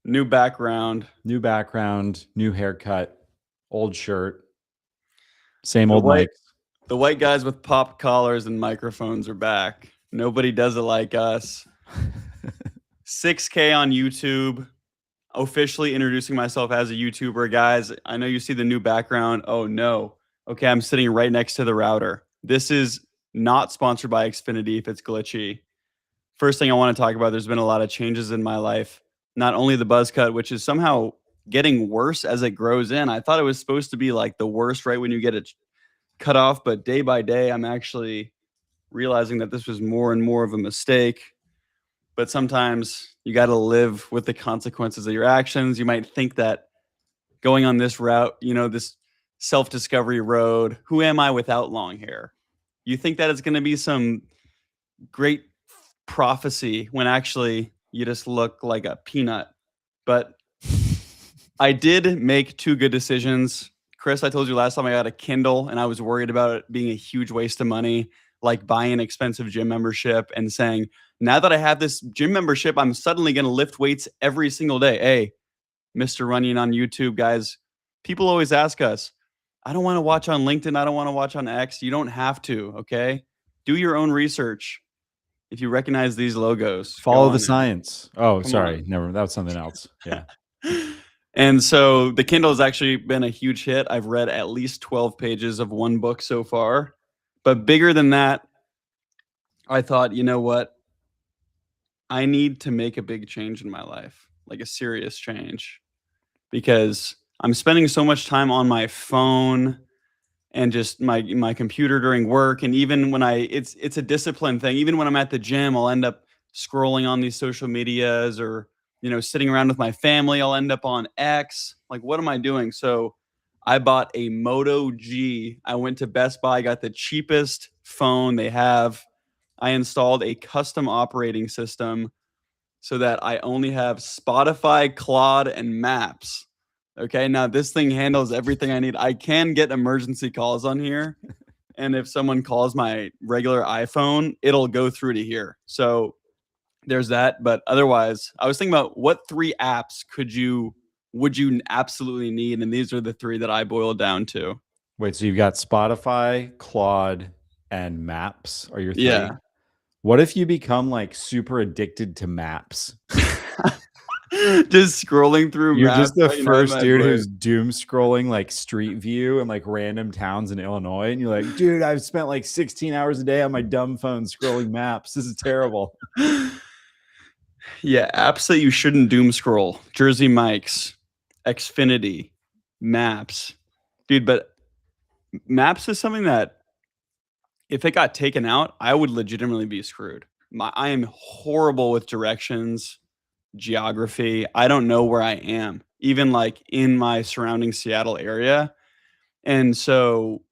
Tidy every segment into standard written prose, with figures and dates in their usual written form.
New background. New background, new haircut, old shirt, same The old white mic. the white guys with pop collars and microphones are back. Nobody does it like us. 6K on YouTube. Officially introducing myself as a YouTuber, guys. I know you see the new background. Oh no. Okay, I'm sitting right next to the router. This is not sponsored by Xfinity if it's glitchy. First thing I want to talk about, there's been a lot of changes in my life. Not only the buzz cut, which is somehow getting worse as it grows in. I thought it was supposed to be like the worst right when you get it cut off, but day by day, I'm actually realizing that this was more and more of a mistake. But sometimes you got to live with the consequences of your actions. You might think that going on this route, this self-discovery road, who am I without long hair? You think that it's going to be some great prophecy when actually you just look like a peanut. But I did make two good decisions. Chris, I told you last time I got a Kindle and I was worried about it being a huge waste of money, like buying an expensive gym membership and saying, now that I have this gym membership, I'm suddenly going to lift weights every single day. Hey, Mr. Running on YouTube, guys, people always ask us, I don't want to watch on LinkedIn. I don't want to watch on X. You don't have to, okay? Do your own research. If you recognize these logos, Follow the science. Oh, Come sorry. on. Never. That was something else. Yeah. And so the Kindle has actually been a huge hit. I've read at least 12 pages of one book so far. But bigger than that, I thought, you know what? I need to make a big change in my life, like a serious change, because I'm spending so much time on my phone and just my computer during work. And even when it's a discipline thing. Even when I'm at the gym, I'll end up scrolling on these social medias or, sitting around with my family. I'll end up on X. Like, what am I doing? So I bought a Moto G. I went to Best Buy, got the cheapest phone they have. I installed a custom operating system so that I only have Spotify, Claude, and Maps. Okay, now this thing handles everything I need. I can get emergency calls on here. And if someone calls my regular iPhone, it'll go through to here. So there's that. But otherwise, I was thinking about what 3 apps would you absolutely need? And these are the 3 that I boiled down to. Wait, so you've got Spotify, Claude, and Maps are your 3? Yeah. What if you become like super addicted to maps? Just scrolling through You're maps. just the first dude who's doom scrolling like Street View and like random towns in Illinois. And you're like, dude, I've spent like 16 hours a day on my dumb phone scrolling maps. This is terrible. Yeah, apps that you shouldn't doom scroll. Jersey Mike's, Xfinity, Maps. Dude, but Maps is something that if it got taken out, I would legitimately be screwed. I am horrible with directions, geography. I don't know where I am, even like in my surrounding Seattle area. And so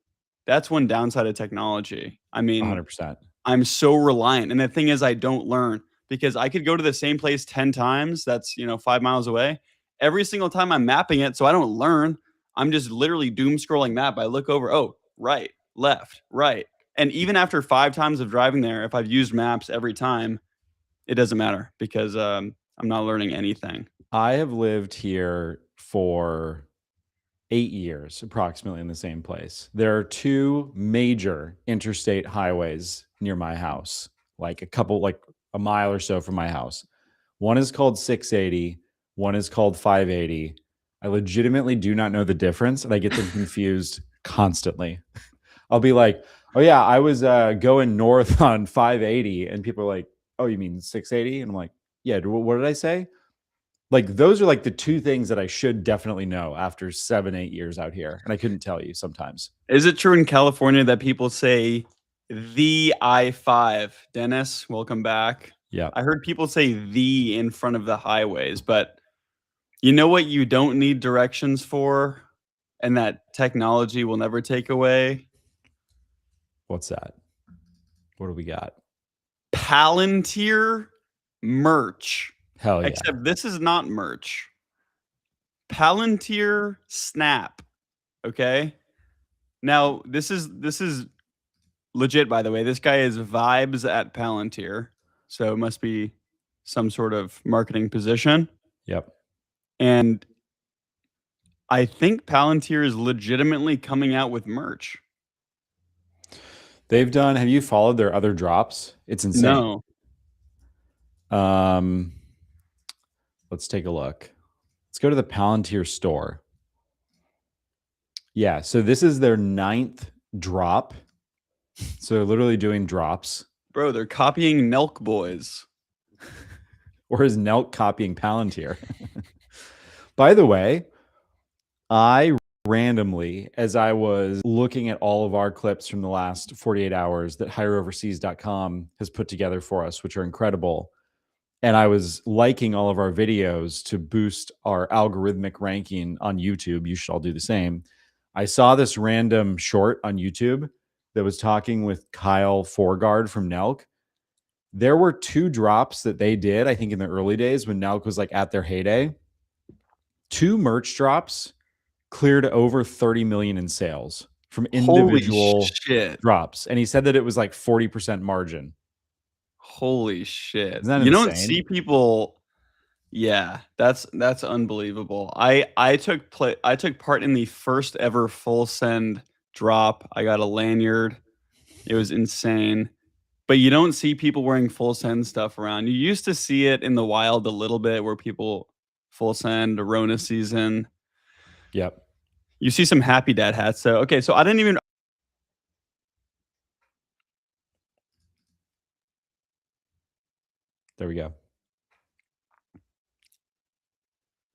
that's one downside of technology. I mean, 100%. I'm so reliant. And the thing is, I don't learn because I could go to the same place 10 times. That's, 5 miles away. Every single time I'm mapping it. So I don't learn. I'm just literally doom scrolling map. I look over, oh, right, left, right. And even after 5 times of driving there, if I've used maps every time, it doesn't matter because I'm not learning anything. I have lived here for 8 years, approximately in the same place. There are 2 major interstate highways near my house, like a mile or so from my house. One is called 680. One is called 580. I legitimately do not know the difference, and I get them confused constantly. I'll be like, oh yeah, I was going north on 580, and people are like, oh, you mean 680? And I'm like, yeah, what did I say? Like, those are like the 2 things that I should definitely know after 7-8 years out here, and I couldn't tell you sometimes. Is it true in California that people say the I-5? Dennis, welcome back. Yeah. I heard people say the in front of the highways, but you know what you don't need directions for and that technology will never take away? What's that? What do we got? Palantir merch. Hell yeah. Except this is not merch. Palantir Snap. Okay? Now, this is legit, by the way. This guy is Vibes at Palantir. So it must be some sort of marketing position. Yep. And I think Palantir is legitimately coming out with merch. They've done. Have you followed their other drops? It's insane. No. Let's take a look. Let's go to the Palantir store. Yeah, so this is their 9th drop. So they're literally doing drops. Bro, they're copying Nelk Boys. Or is Nelk copying Palantir? By the way, I randomly, as I was looking at all of our clips from the last 48 hours that Hireoverseas.com has put together for us, which are incredible, and I was liking all of our videos to boost our algorithmic ranking on YouTube. You should all do the same. I saw this random short on YouTube that was talking with Kyle Forgard from Nelk. There were 2 drops that they did, I think, in the early days when Nelk was like at their heyday. 2 merch drops cleared over 30 million in sales from individual shit. drops. And he said that it was like 40% margin. Holy shit. Isn't that you insane? Don't see people. Yeah, that's unbelievable. I took part in the first ever full send drop. I got a lanyard. It was insane. But you don't see people wearing full send stuff around. You used to see it in the wild a little bit where people full send, Rona season. Yep. You see some Happy Dad hats. So, okay, so I didn't even. There we go.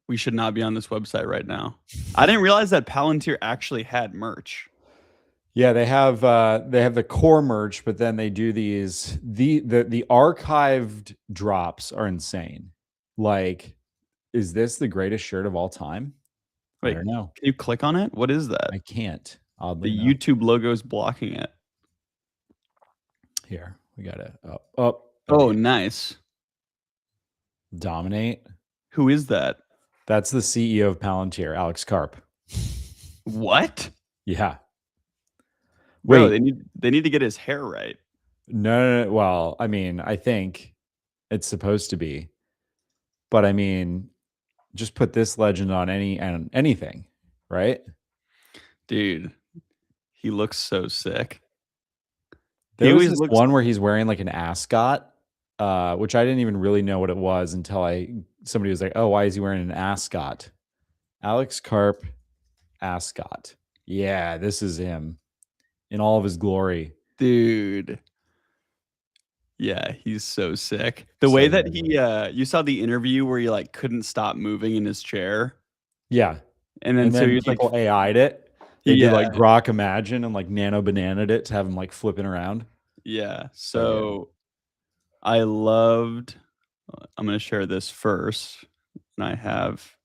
We should not be on this website right now. I didn't realize that Palantir actually had merch. Yeah, they have the core merch, but then they do these the archived drops are insane. Like, is this the greatest shirt of all time? Wait, I don't know. Can you click on it? What is that? I can't. The YouTube logo is blocking it. Here, we got it. Oh, nice. Dominate. Who is that? That's the CEO of Palantir, Alex Karp. What? Yeah. Bro, Wait. they need to get his hair right. No. Well, I mean, I think it's supposed to be, but I mean, just put this legend on anything, right? Dude, he looks so sick. There was this one where he's wearing like an ascot, which I didn't even really know what it was until somebody was like, "Oh, why is he wearing an ascot?" Alex Karp ascot. Yeah, this is him in all of his glory. Dude. Yeah, he's so sick. The way that he you saw the interview where he like couldn't stop moving in his chair. Yeah. And then so he was people like AI'd it. They did like Grok Imagine and like nano banana'd it to have him like flipping around. Yeah. So I loved I'm going to share this first. And I have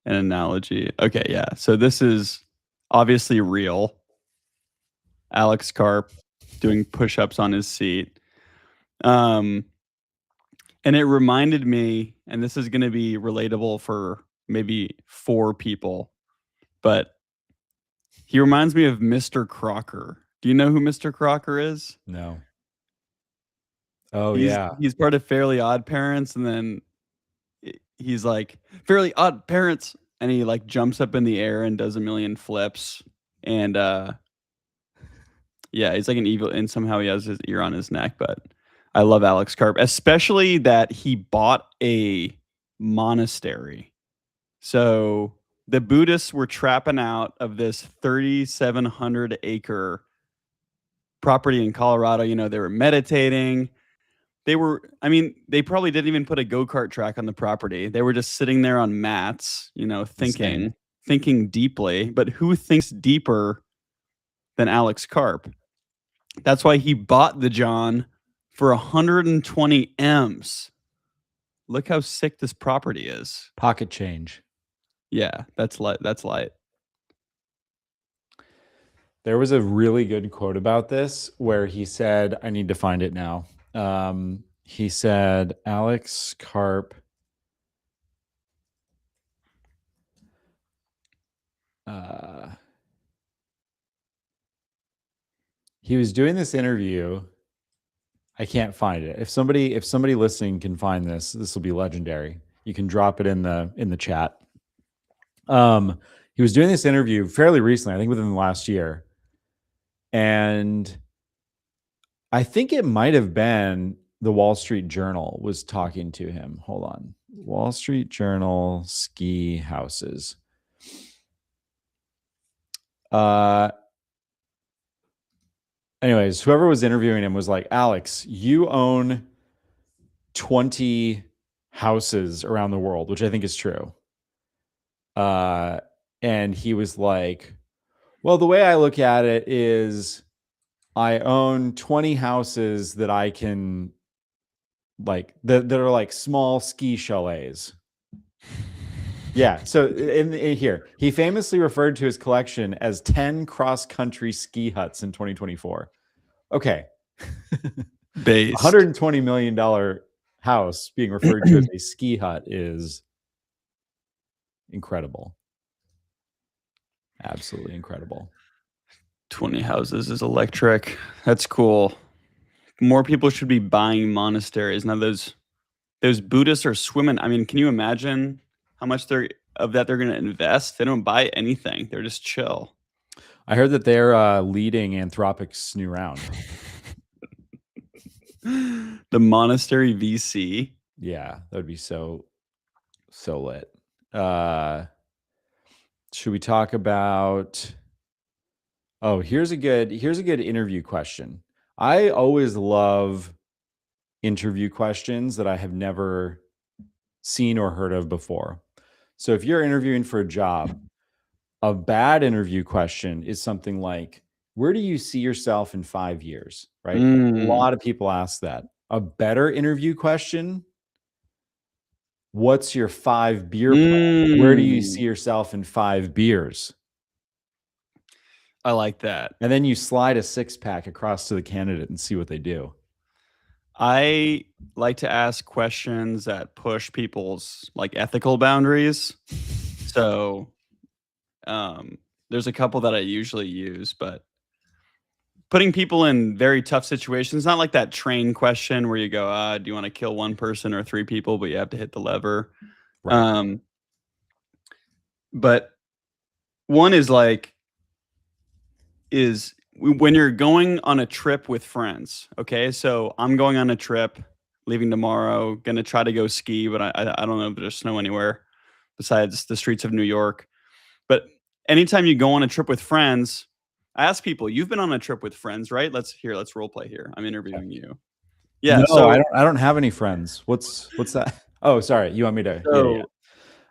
an analogy. Okay, yeah. So this is obviously real. Alex Karp doing push-ups on his seat. And it reminded me, and this is going to be relatable for maybe 4 people, but he reminds me of Mr. Crocker. Do you know who Mr. Crocker is? No. Oh, yeah. He's part of Fairly Odd Parents, and then he's like, Fairly Odd Parents, and he like jumps up in the air and does a million flips. And yeah, he's like an evil, and somehow he has his ear on his neck. But I love Alex Karp, especially that he bought a monastery. So the Buddhists were trapping out of this 3,700 acre property in Colorado. You know, they were meditating. They probably didn't even put a go-kart track on the property. They were just sitting there on mats, you know, thinking deeply. But who thinks deeper than Alex Karp? That's why he bought the John for 120 M's. Look how sick this property is. Pocket change. Yeah, that's light. There was a really good quote about this where he said, I need to find it now. He said, Alex Karp he was doing this interview. I can't find it. If somebody listening can find this will be legendary. You can drop it in the chat. He was doing this interview fairly recently, I think within the last year. And I think it might have been the Wall Street Journal was talking to him. Hold on. Wall Street Journal ski houses. Anyways, whoever was interviewing him was like, Alex, you own 20 houses around the world, which I think is true. And he was like, well, the way I look at it is I own 20 houses that I can like that are like small ski chalets. Yeah. So in here, he famously referred to his collection as 10 cross-country ski huts in 2024. Okay. Based. $120 million house being referred to as a ski hut is incredible. Absolutely incredible. 20 houses is electric. That's cool. More people should be buying monasteries. Now those Buddhists are swimming. I mean, can you imagine how much they're going to invest? They don't buy anything. They're just chill. I heard that they're leading Anthropic's new round. The Monastery VC. Yeah, that would be so lit. Should we talk about? Oh, here's a good interview question. I always love interview questions that I have never seen or heard of before. So if you're interviewing for a job, a bad interview question is something like, where do you see yourself in 5 years? Right? A lot of people ask that. A better interview question, what's your 5-beer plan? Where do you see yourself in 5 beers? I like that. And then you slide a 6-pack across to the candidate and see what they do. I like to ask questions that push people's like ethical boundaries. So there's a couple that I usually use, but putting people in very tough situations, not like that train question where you go, do you want to kill 1 person or 3 people, but you have to hit the lever. Right. But one is like, when you're going on a trip with friends, okay? So I'm going on a trip, leaving tomorrow, gonna try to go ski, but I don't know if there's snow anywhere besides the streets of New York. But anytime you go on a trip with friends, I ask people, you've been on a trip with friends, right? Let's role play here. I'm interviewing you. Yeah. No, so I don't have any friends. What's that? Oh, sorry. You want me to? Yeah.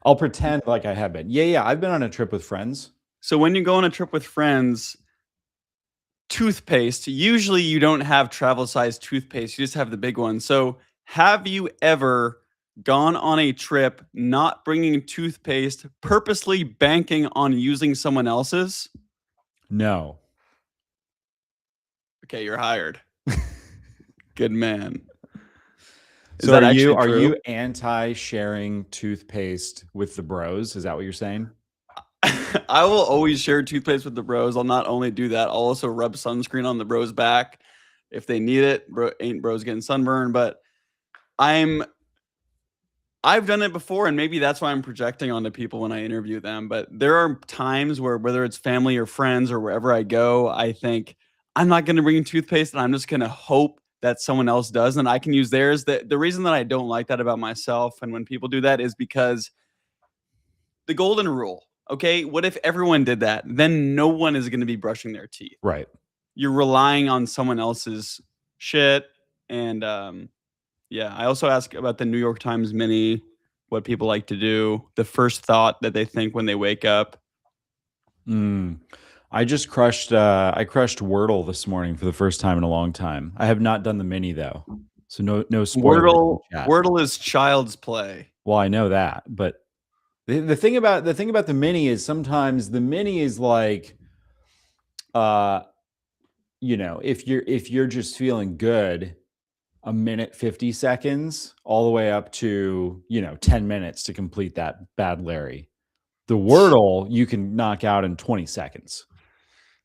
I'll pretend like I have been. Yeah. I've been on a trip with friends. So when you go on a trip with friends, toothpaste, usually you don't have travel size toothpaste. You just have the big one. So have you ever gone on a trip not bringing toothpaste, purposely banking on using someone else's? No. Okay, you're hired. Good man. So are you anti-sharing toothpaste with the bros? Is that what you're saying? I will always share toothpaste with the bros. I'll not only do that, I'll also rub sunscreen on the bros' back if they need it. Ain't bros getting sunburned, but I've done it before, and maybe that's why I'm projecting onto people when I interview them. But there are times where, whether it's family or friends or wherever I go, I think I'm not going to bring toothpaste, and I'm just going to hope that someone else does, and I can use theirs. The reason that I don't like that about myself, and when people do that, is because the golden rule. Okay, what if everyone did that? Then no one is going to be brushing their teeth. Right. You're relying on someone else's shit. And I also ask about the New York Times Mini, what people like to do, the first thought that they think when they wake up. I just crushed Wordle this morning for the first time in a long time. I have not done the Mini though. So no spoilers. Wordle is child's play. Well, I know that, but the thing about the Mini is sometimes the Mini is like, if you're just feeling good, a minute 50 seconds all the way up to 10 minutes to complete that bad Larry. The Wordle you can knock out in 20 seconds.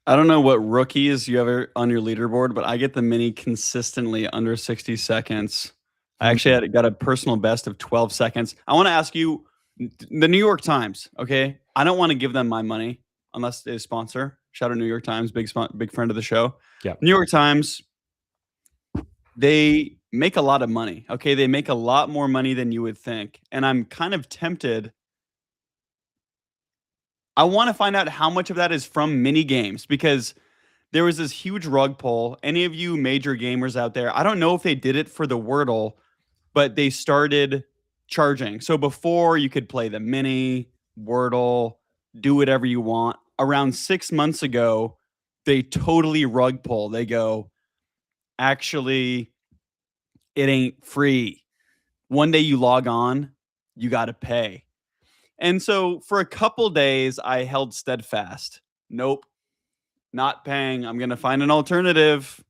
I don't know what rookies you have on your leaderboard, but I get the Mini consistently under 60 seconds. I actually got a personal best of 12 seconds. I want to ask you, The New York Times, okay? I don't want to give them my money unless they sponsor. Shout out New York Times, big friend of the show. Yeah. New York Times, they make a lot of money, okay? They make a lot more money than you would think. And I'm kind of tempted. I want to find out how much of that is from mini games because there was this huge rug pull. Any of you major gamers out there, I don't know if they did it for the Wordle, but they started charging. So before you could play the mini, Wordle, do whatever you want. Around 6 months ago, they totally rug pull. They go, actually, it ain't free. One day you log on, you got to pay. And so for a couple days, I held steadfast. Nope, not paying. I'm going to find an alternative.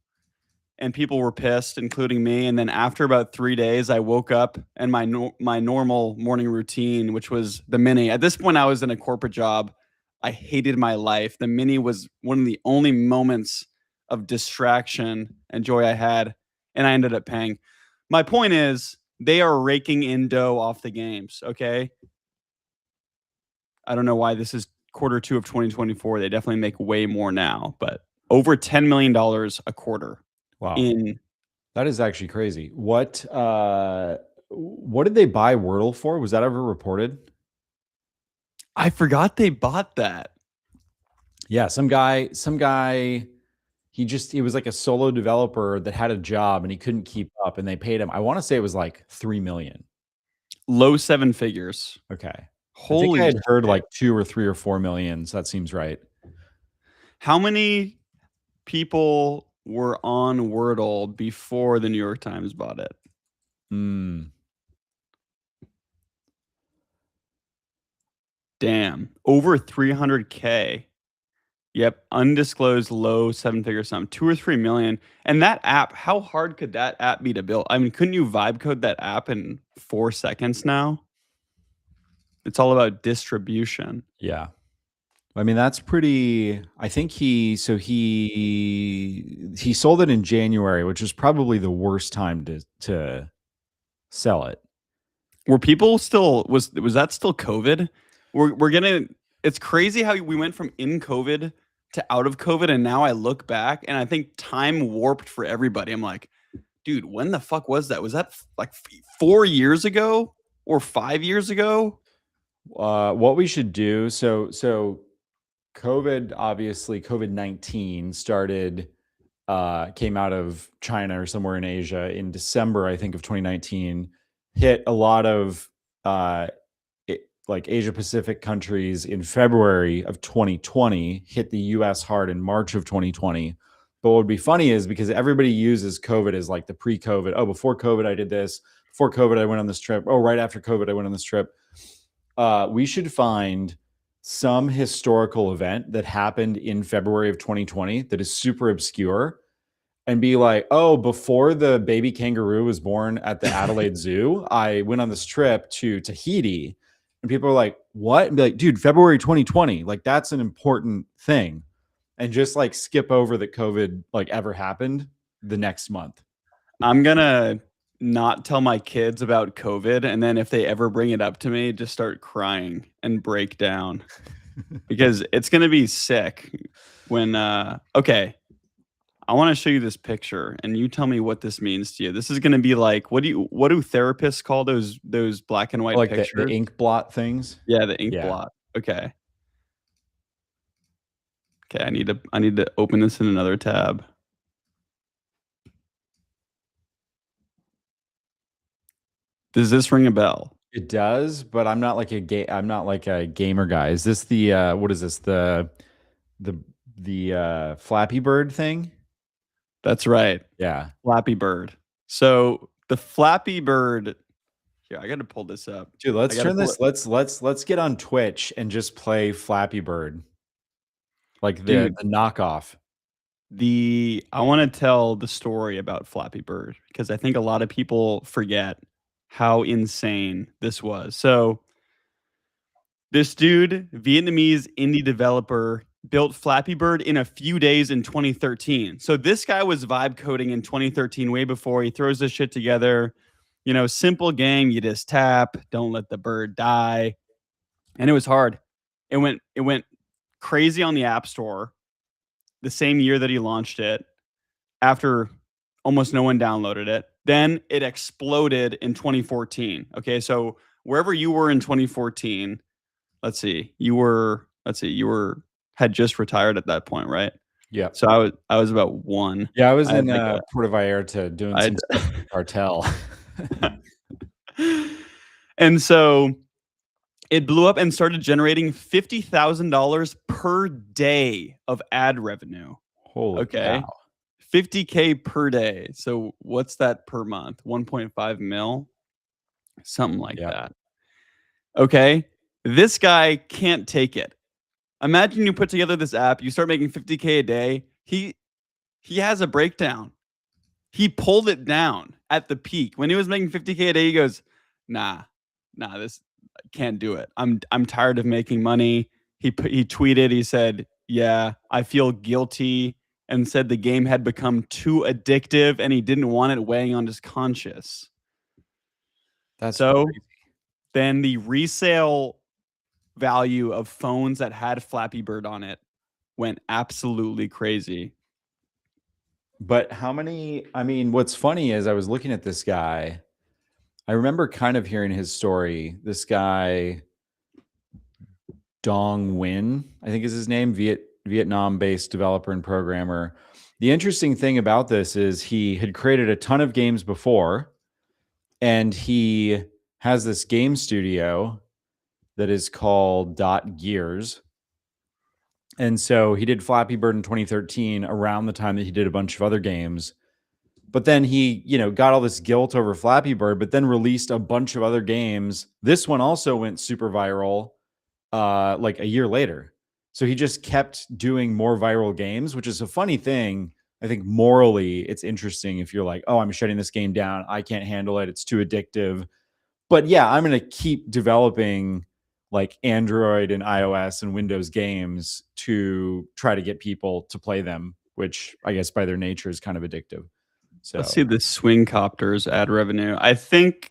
And people were pissed, including me. And then after about 3 days, I woke up and my normal morning routine, which was the mini. At this point, I was in a corporate job. I hated my life. The mini was one of the only moments of distraction and joy I had, and I ended up paying. My point is, they are raking in dough off the games, okay? I don't know why this is Q2 of 2024. They definitely make way more now, but over $10 million a quarter. Wow. In That is actually crazy. What did they buy Wordle for? Was that ever reported? I forgot they bought that. Yeah, some guy, he was like a solo developer that had a job and he couldn't keep up and they paid him. I want to say it was like 3 million. Low 7 figures. Okay. Holy I think I had heard shit. like 2 or 3 or 4 million, so that seems right. How many people were on Wordle before the New York Times bought it? Damn. Over 300K. Yep. Undisclosed low 7-figure sum. 2 or 3 million. And that app, how hard could that app be to build? I mean, couldn't you vibe code that app in 4 seconds now? It's all about distribution. Yeah. I mean, that's pretty. I think he sold it in January, which is probably the worst time to sell it. Were people still was that still COVID? It's crazy how we went from in COVID to out of COVID, and now I look back and I think time warped for everybody. I'm like, dude, when the fuck was that? Was that like 4 years ago or 5 years ago? What we should do, so COVID, obviously COVID-19 started, came out of China or somewhere in Asia in December, I think, of 2019, hit a lot of like Asia Pacific countries in February of 2020, hit the US hard in March of 2020. But what would be funny is because everybody uses COVID as like the pre-COVID. Oh, before COVID, I did this. Before COVID, I went on this trip. Oh, right after COVID, I went on this trip. We should find some historical event that happened in February of 2020 that is super obscure and be like, oh, before the baby kangaroo was born at the Adelaide Zoo, I went on this trip to Tahiti. And people are like, what? And be like, dude, February 2020, like that's an important thing. And just like skip over that COVID like ever happened the next month. I'm gonna not tell my kids about COVID, and then if they ever bring it up to me, just start crying and break down because it's gonna be sick when okay. I want to show you this picture and you tell me what this means to you. This is going to be like, what do therapists call those black and white Like pictures? the ink blot things? Yeah, the ink blot. Okay. Okay, I need to open this in another tab. Does this ring a bell? It does, but I'm not like a gamer guy. Is this the what is this? The Flappy Bird thing? That's right. Yeah. Flappy Bird. So the Flappy Bird. Here, I got to pull this up. Dude, let's turn this. Let's get on Twitch and just play Flappy Bird. Like the knockoff. I want to tell the story about Flappy Bird because I think a lot of people forget how insane this was. So this dude, Vietnamese indie developer, built Flappy Bird in a few days in 2013. So this guy was vibe coding in 2013, way before. He throws this shit together. simple game. You just tap, don't let the bird die. And it was hard. It went crazy on the App Store the same year that he launched it, after almost no one downloaded it. Then it exploded in 2014. Okay, so wherever you were in 2014, you had just retired at that point, right? Yeah. So I was about 1. Yeah, I was I had in like a Puerto Vallarta doing I some stuff with the cartel. and so it blew up and started generating $50,000 per day of ad revenue. Holy Okay. cow. 50K per day. So what's that per month? 1.5 mil? Something like Yeah. that. Okay. This guy can't take it. Imagine you put together this app, you start making 50K a day. He has a breakdown. He pulled it down at the peak. When he was making 50K a day, he goes, nah, this I can't do it. I'm tired of making money. He tweeted, he said, yeah, I feel guilty, and said the game had become too addictive and he didn't want it weighing on his conscience. That's So crazy. then the resale value of phones that had Flappy Bird on it went absolutely crazy. But what's funny is I was looking at this guy. I remember kind of hearing his story. This guy, Dong Nguyen, I think is his name, Vietnam-based developer and programmer. The interesting thing about this is he had created a ton of games before, and he has this game studio that is called Dot Gears. And so he did Flappy Bird in 2013, around the time that he did a bunch of other games. But then he, got all this guilt over Flappy Bird, but then released a bunch of other games. This one also went super viral like a year later. So he just kept doing more viral games, which is a funny thing. I think morally it's interesting if you're like, oh, I'm shutting this game down. I can't handle it. It's too addictive. But yeah, I'm going to keep developing like Android and iOS and Windows games to try to get people to play them, which I guess by their nature is kind of addictive. So let's see the swing copters ad revenue. I think,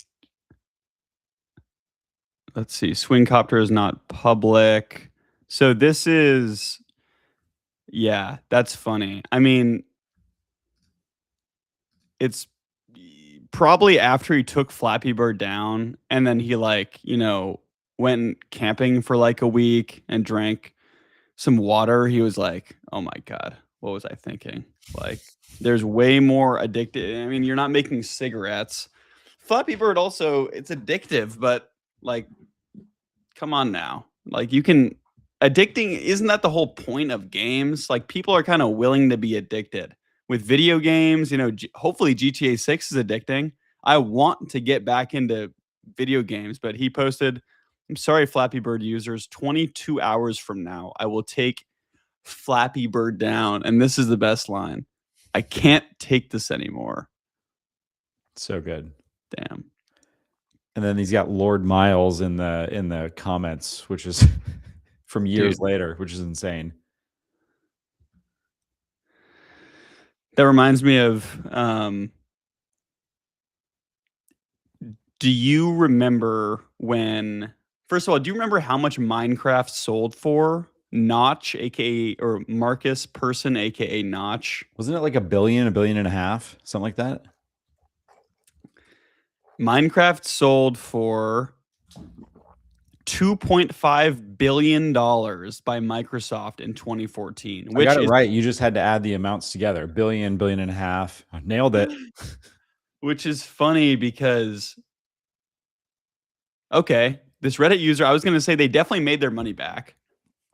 let's see, swing copter is not public. So this is, yeah, that's funny. I mean, it's probably after he took Flappy Bird down and then he went camping for like a week and drank some water. He was like, oh my God, what was I thinking? Like, there's way more addictive. I mean, you're not making cigarettes. Flappy Bird also, it's addictive, but like, come on now. Like, addicting, isn't that the whole point of games? Like, people are kind of willing to be addicted with video games. Hopefully GTA 6 is addicting. I want to get back into video games, but he posted, I'm sorry, Flappy Bird users, 22 hours from now, I will take Flappy Bird down. And this is the best line. I can't take this anymore. so good. Damn. And then he's got Lord Miles in the comments, which is from years later, which is insane. That reminds me of, do you remember when, first of all, do you remember how much Minecraft sold for? Notch, aka, or Marcus Person, aka Notch. Wasn't it like $1 billion, $1.5 billion, something like that? Minecraft sold for $2.5 billion by Microsoft in 2014. I got it right. You just had to add the amounts together. $1 billion, $1.5 billion. Nailed it. Which is funny because, okay, this Reddit user, I was going to say they definitely made their money back,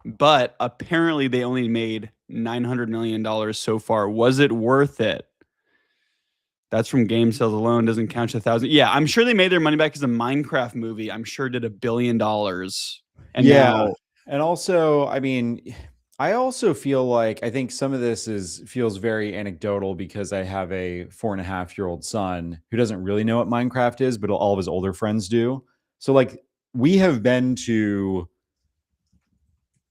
but apparently they only made $900 million so far. Was it worth it? That's from game sales alone. Doesn't count to 1,000. Yeah, I'm sure they made their money back because the Minecraft movie, I'm sure, did $1 billion. And now, and also, I mean, I also feel like I think some of this feels very anecdotal because I have a 4.5-year-old son who doesn't really know what Minecraft is, but all of his older friends do. So like we have been to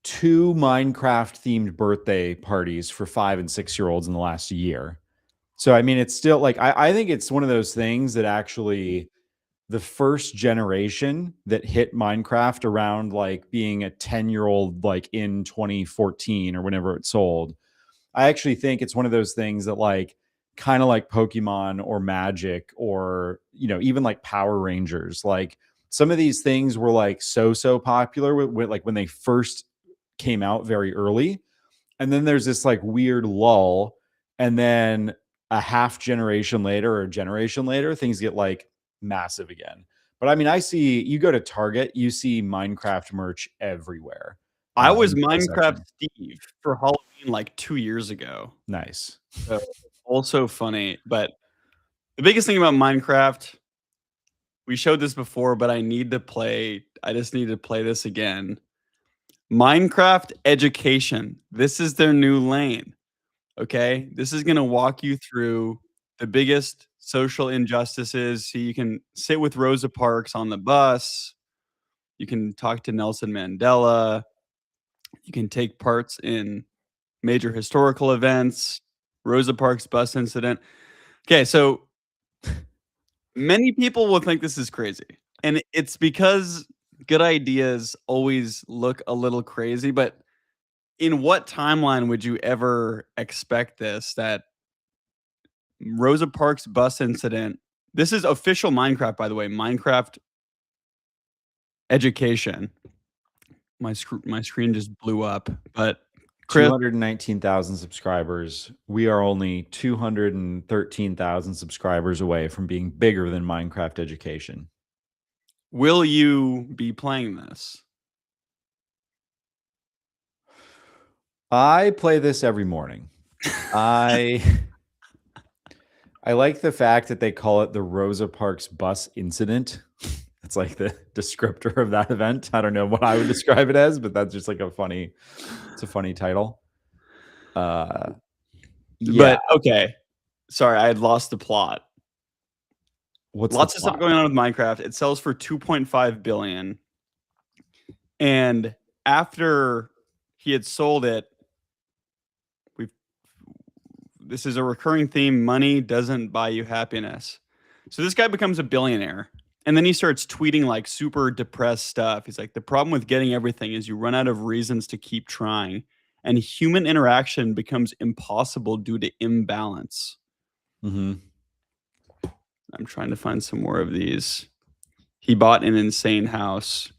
2 Minecraft themed birthday parties for 5 and 6-year-olds in the last year. So, I mean, it's still like, I think it's one of those things that actually the first generation that hit Minecraft around like being a 10-year-old, like in 2014 or whenever it sold. I actually think it's one of those things that like kind of like Pokemon or Magic or, you know, even like Power Rangers, like some of these things were like so popular with like when they first came out very early. And then there's this like weird lull. And then a half generation later or a generation later, things get like massive again. But I mean, I see you go to Target, you see Minecraft merch everywhere. I In was the toy Minecraft section. Steve for Halloween like 2 years ago. Nice. So also funny, but the biggest thing about Minecraft, we showed this before, but I just need to play this again. Minecraft education. This is their new lane. Okay? This is gonna walk you through the biggest social injustices, so you can sit with Rosa Parks on the bus, you can talk to Nelson Mandela, you can take parts in major historical events, Rosa Parks bus incident. Okay, so many people will think this is crazy, and it's because good ideas always look a little crazy, but in what timeline would you ever expect this, that Rosa Parks bus incident. This is official Minecraft, by the way, Minecraft education. My screen just blew up, but Chris, 219,000 subscribers. We are only 213,000 subscribers away from being bigger than Minecraft education. will you be playing this? I play this every morning. I like the fact that they call it the Rosa Parks bus incident. It's like the descriptor of that event. I don't know what I would describe it as, but that's just like it's a funny title. Yeah. But okay. Sorry, I had lost the plot. What's Lots the of stuff plot? going on with Minecraft. It sells for 2.5 billion. And after he had sold it, we've this is a recurring theme. Money doesn't buy you happiness. So this guy becomes a billionaire. And then he starts tweeting like super depressed stuff. He's like, the problem with getting everything is you run out of reasons to keep trying. And human interaction becomes impossible due to imbalance. Mm-hmm. I'm trying to find some more of these. He bought an insane house.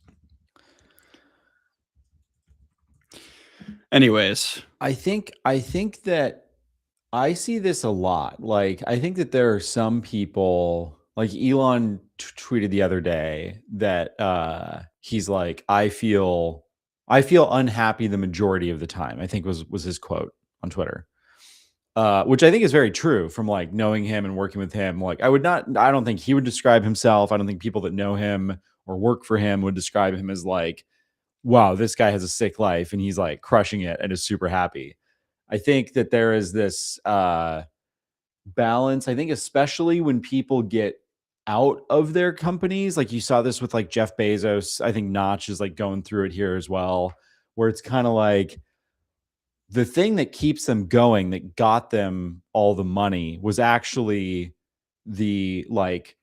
Anyways, I think that I see this a lot. Like, I think that there are some people, like Elon tweeted the other day that he's like, I feel unhappy the majority of the time. I think was his quote on Twitter. Which I think is very true from like knowing him and working with him. Like, I don't think he would describe himself. I don't think people that know him or work for him would describe him as like, wow, this guy has a sick life and he's like crushing it and is super happy. I think that there is this balance. I think especially when people get out of their companies, like you saw this with like Jeff Bezos. I think Notch is like going through it here as well, where it's kind of like the thing that keeps them going, that got them all the money, was actually the like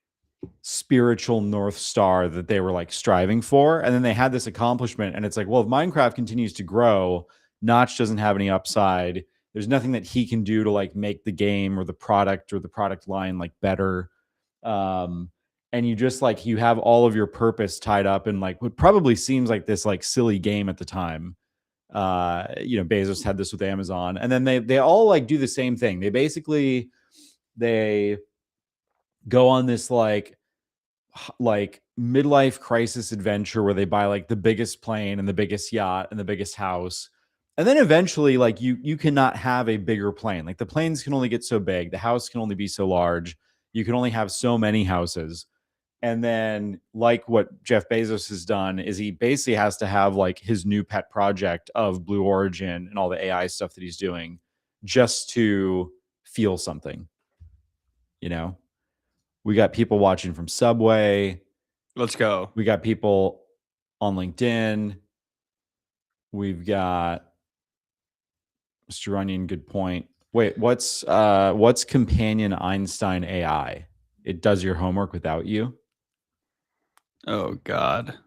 spiritual North Star that they were like striving for. And then they had this accomplishment. And it's like, well, if Minecraft continues to grow, Notch doesn't have any upside. There's nothing that he can do to like make the game or the product line like better. And you just like, you have all of your purpose tied up in like what probably seems like this like silly game at the time. You know, Bezos had this with Amazon, and then they all like do the same thing. They go on this like midlife crisis adventure where they buy like the biggest plane and the biggest yacht and the biggest house. And then eventually like you cannot have a bigger plane. Like the planes can only get so big, the house can only be so large. You can only have so many houses. And then like what Jeff Bezos has done is he basically has to have like his new pet project of Blue Origin and all the AI stuff that he's doing just to feel something, you know? We got people watching from Subway. let's go. We got people on LinkedIn. We've got Mr. Runyon, good point. Wait, what's companion Einstein AI? It does your homework without you. Oh God.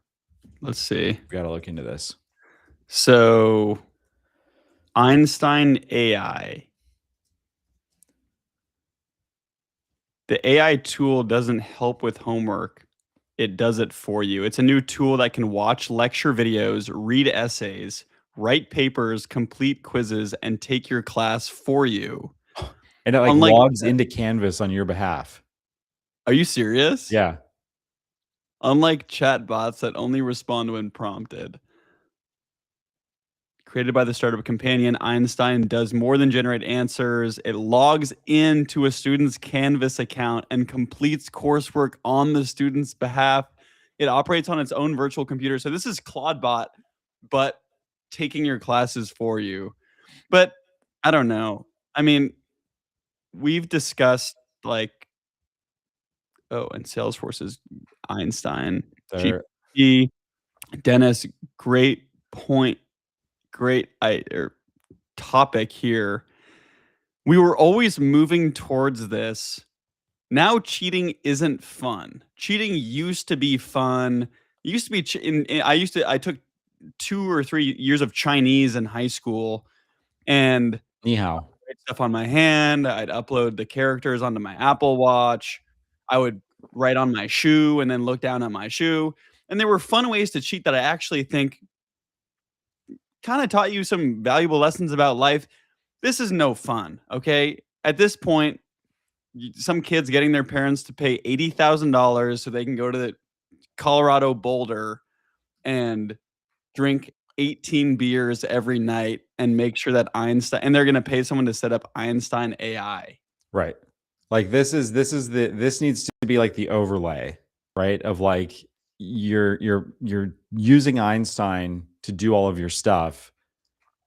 Let's see. We got to look into this. So Einstein AI. The AI tool doesn't help with homework. It does it for you. It's a new tool that can watch lecture videos, read essays, write papers, complete quizzes, and take your class for you. And it like Unlike, logs into Canvas on your behalf. are you serious? Yeah. Unlike chatbots that only respond when prompted. Created by the startup Companion, Einstein does more than generate answers. It logs into a student's Canvas account and completes coursework on the student's behalf. It operates on its own virtual computer. So this is Claudebot, but taking your classes for you. But I don't know. I mean, we've discussed like, oh, and Salesforce is Einstein, There. GPT, Dennis, great point. Great topic here. We were always moving towards this. Now cheating isn't fun. Cheating used to be fun. It used to be I took 2 or 3 years of Chinese in high school, and Ni hao. write stuff on my hand. I'd upload the characters onto my Apple Watch. I would write on my shoe and then look down at my shoe. And there were fun ways to cheat that I actually think kind of taught you some valuable lessons about life. This is no fun, okay? At this point, some kids getting their parents to pay $80,000 so they can go to the Colorado Boulder and drink 18 beers every night and make sure that Einstein, and they're going to pay someone to set up Einstein AI. Right. Like this needs to be like the overlay, right? Of like you're using Einstein to do all of your stuff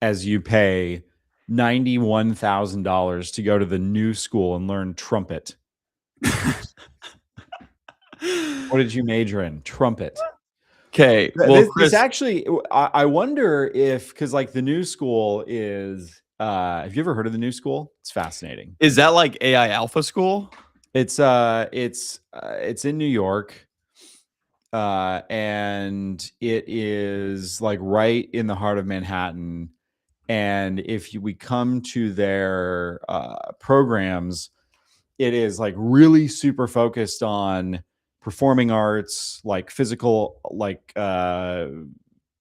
as you pay $91,000 to go to the new school and learn trumpet. What did you major in? Trumpet. Okay. Well, Chris, this actually, I wonder if, because like the new school is, have you ever heard of the new school? It's fascinating. Is that like AI Alpha School? It's in New York, and it is like right in the heart of Manhattan. And if we come to their programs, it is like really super focused on performing arts, like physical, like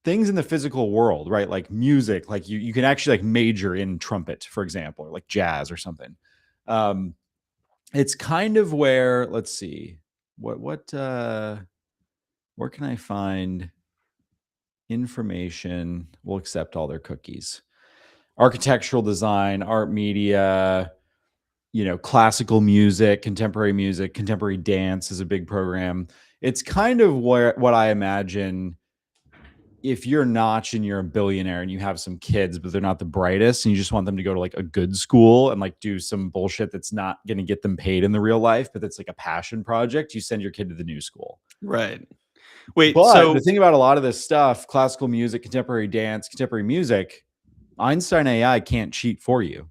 things in the physical world, right? Like music, like you can actually like major in trumpet, for example, or like jazz or something. It's kind of where, let's see, where can I find information? We'll accept all their cookies. Architectural design, art media, classical music, contemporary dance is a big program. It's kind of what I imagine if you're Notch and you're a billionaire and you have some kids, but they're not the brightest, and you just want them to go to like a good school and like do some bullshit that's not going to get them paid in the real life, but that's like a passion project, you send your kid to the new school. Right. Wait, But so the thing about a lot of this stuff, classical music, contemporary dance, contemporary music, Einstein AI can't cheat for you.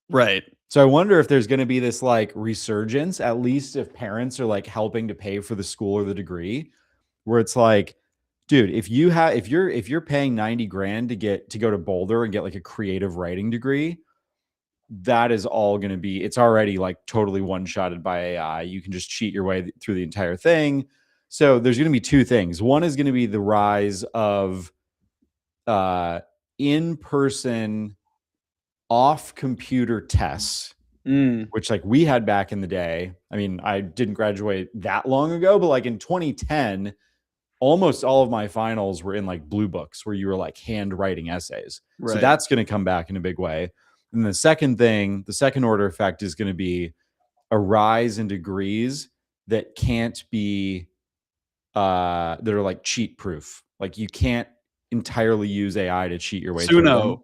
right. So I wonder if there's going to be this like resurgence, at least if parents are like helping to pay for the school or the degree, where it's like, dude, if you're paying 90 grand to go to Boulder and get like a creative writing degree, that is all going to be, it's already like totally one-shotted by AI. You can just cheat your way through the entire thing. So there's going to be two things. One is going to be the rise of in-person off computer tests, which like we had back in the day. I mean, I didn't graduate that long ago, but like in 2010, almost all of my finals were in like blue books where you were like handwriting essays. Right. So that's going to come back in a big way. And the second thing, the second order effect is going to be a rise in degrees that can't be, that are like cheat proof. Like you can't entirely use AI to cheat your way through them.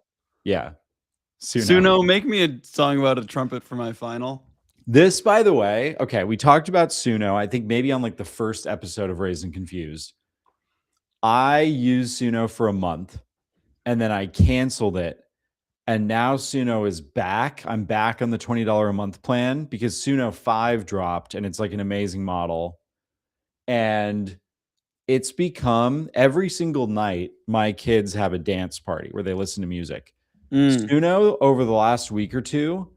Yeah. Suno, make me a song about a trumpet for my final. This, by the way, okay, we talked about Suno, I think maybe on like the first episode of Raised and Confused. I used Suno for a month and then I canceled it. And now Suno is back. I'm back on the $20 a month plan because Suno 5 dropped and it's like an amazing model. And it's become every single night, my kids have a dance party where they listen to music. Suno, over the last week or two,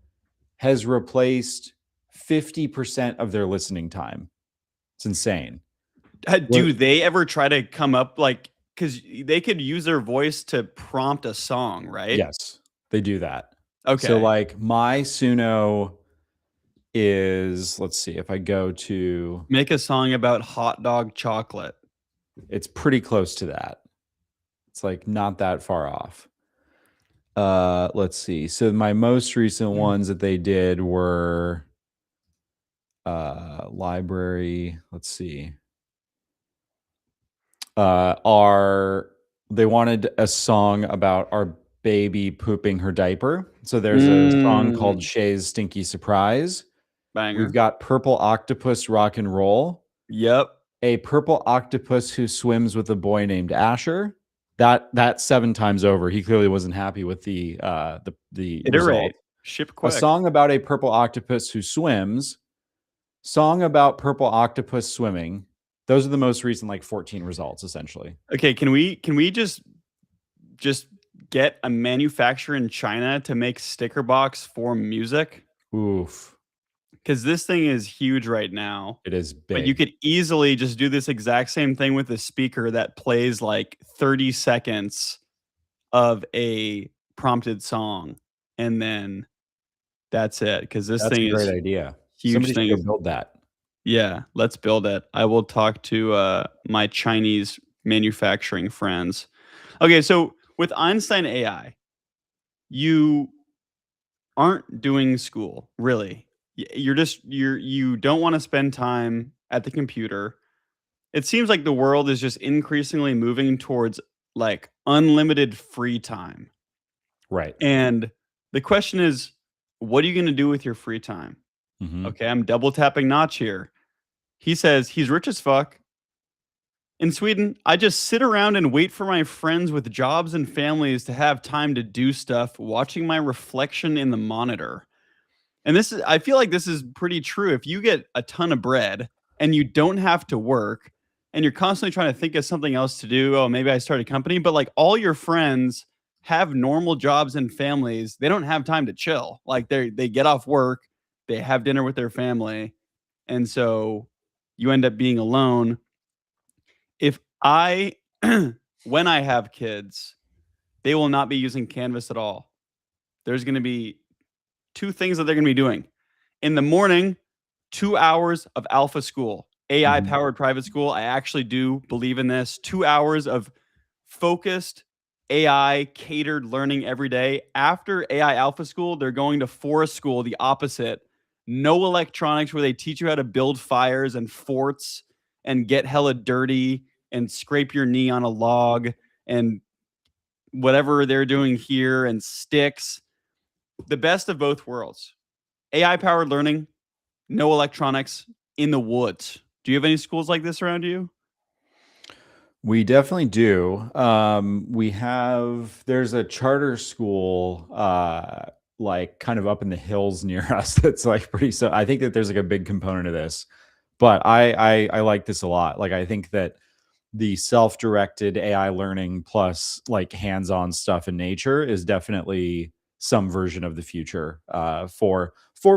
has replaced 50% of their listening time. It's insane. Do they ever try to come up like, because they could use their voice to prompt a song, right? Yes, they do that. Okay. So like my Suno is, let's see, if I go to, Make a song about hot dog chocolate. it's pretty close to that. It's like not that far off. Let's see. So my most recent ones that they did were library. Let's see. They wanted a song about our baby pooping her diaper. So there's a song called Shay's Stinky Surprise. Banger. We've got Purple Octopus Rock and Roll. Yep. A purple octopus who swims with a boy named Asher. That 7 times over. He clearly wasn't happy with the result. Ship quick. A song about a purple octopus who swims. Song about purple octopus swimming. Those are the most recent, like 14 results, essentially. Okay, can we just get a manufacturer in China to make sticker box for music? Oof. Because this thing is huge right now. It is big. But you could easily just do this exact same thing with a speaker that plays like 30 seconds of a prompted song, and then that's it. Because this thing a great is idea. Huge Somebody thing. should build that. Yeah, let's build it. I will talk to my Chinese manufacturing friends. Okay, so with Einstein AI, you aren't doing school, really. You don't want to spend time at the computer. It seems like the world is just increasingly moving towards like unlimited free time. Right. And the question is, what are you going to do with your free time? Mm-hmm. Okay, I'm double tapping Notch here. He says he's rich as fuck. In Sweden, I just sit around and wait for my friends with jobs and families to have time to do stuff, watching my reflection in the monitor. And I feel like this is pretty true. If you get a ton of bread and you don't have to work and you're constantly trying to think of something else to do, oh, maybe I start a company, but like all your friends have normal jobs and families. They don't have time to chill. Like they get off work, they have dinner with their family. And so you end up being alone. If when I have kids, they will not be using Canvas at all. There's going to be 2 things that they're going to be doing. In the morning, 2 hours of alpha school, AI powered private school. I actually do believe in this. 2 hours of focused AI catered learning every day. After AI alpha school, they're going to forest school, the opposite. No electronics, where they teach you how to build fires and forts and get hella dirty and scrape your knee on a log and whatever they're doing here, and sticks. The best of both worlds. AI powered learning, no electronics, in the woods. Do you have any schools like this around you? We definitely do. There's a charter school like kind of up in the hills near us that's like pretty, so I think that there's like a big component of this. But I like this a lot. Like I think that the self-directed AI learning plus like hands-on stuff in nature is definitely some version of the future for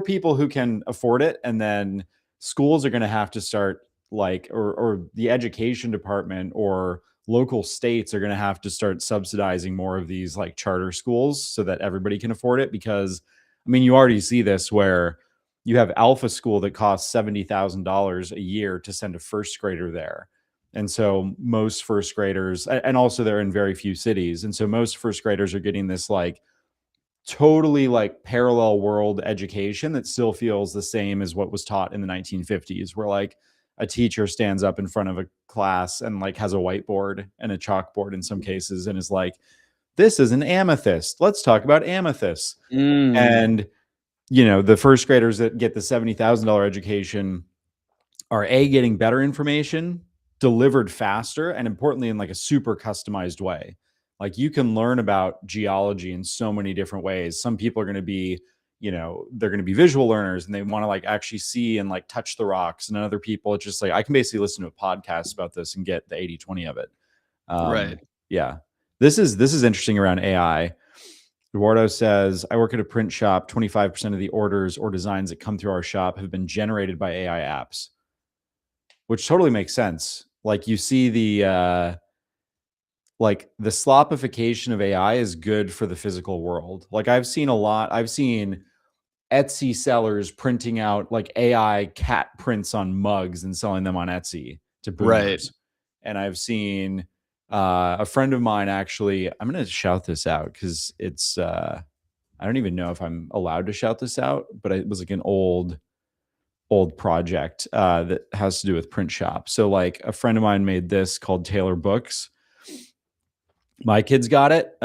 people who can afford it. And then schools are going to have to start like, or the education department or local states are going to have to start subsidizing more of these like charter schools so that everybody can afford it. Because I mean, you already see this where you have Alpha School that costs $70,000 a year to send a first grader there. And so most first graders, and also they're in very few cities. And so most first graders are getting this like totally like parallel world education that still feels the same as what was taught in the 1950s, where like a teacher stands up in front of a class and like has a whiteboard and a chalkboard in some cases and is like, this is an amethyst. Let's talk about amethysts. And, you know, the first graders that get the $70,000 education are getting better information delivered faster, and importantly in like a super customized way. Like you can learn about geology in so many different ways. Some people are going to be they're going to be visual learners and they want to like actually see and like touch the rocks. And other people, it's just like, I can basically listen to a podcast about this and get the 80-20 of it. Right. Yeah. This is interesting around AI. Eduardo says, I work at a print shop. 25% of the orders or designs that come through our shop have been generated by AI apps, which totally makes sense. Like you see the slopification of AI is good for the physical world. Like I've seen Etsy sellers printing out like AI cat prints on mugs and selling them on Etsy to boomers. Right. And I've seen a friend of mine, actually, I'm going to shout this out because it's, I don't even know if I'm allowed to shout this out, but it was like an old project that has to do with print shop. So like a friend of mine made this called Taylor Books. My kids got it.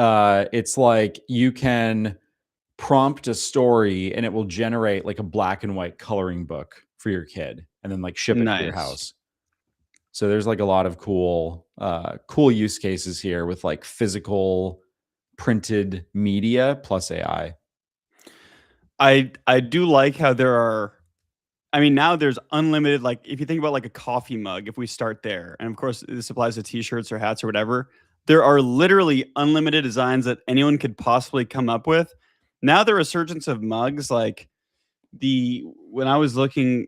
It's like you can prompt a story and it will generate like a black and white coloring book for your kid and then like ship it to your house. So there's like a lot of cool use cases here with like physical printed media plus AI. I do like how now there's unlimited, like if you think about like a coffee mug, if we start there, and of course this applies to t-shirts or hats or whatever, there are literally unlimited designs that anyone could possibly come up with. Now the resurgence of mugs, like when I was looking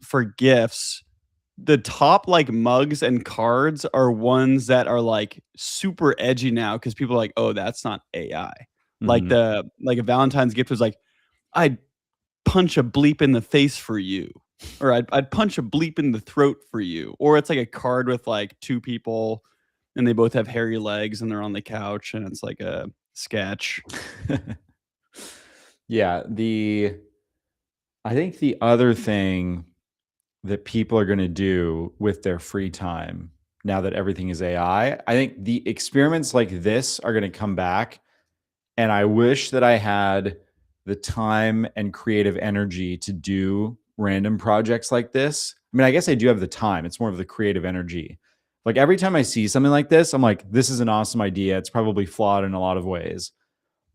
for gifts, the top like mugs and cards are ones that are like super edgy now because people are like, oh, that's not AI. Like a Valentine's gift was like, I'd punch a bleep in the face for you, or I'd punch a bleep in the throat for you. Or it's like a card with like two people and they both have hairy legs and they're on the couch and it's like a sketch. Yeah. I think the other thing that people are going to do with their free time now that everything is AI, I think the experiments like this are going to come back. And I wish that I had the time and creative energy to do random projects like this. I mean, I guess I do have the time. It's more of the creative energy. Like every time I see something like this, I'm like, this is an awesome idea. It's probably flawed in a lot of ways.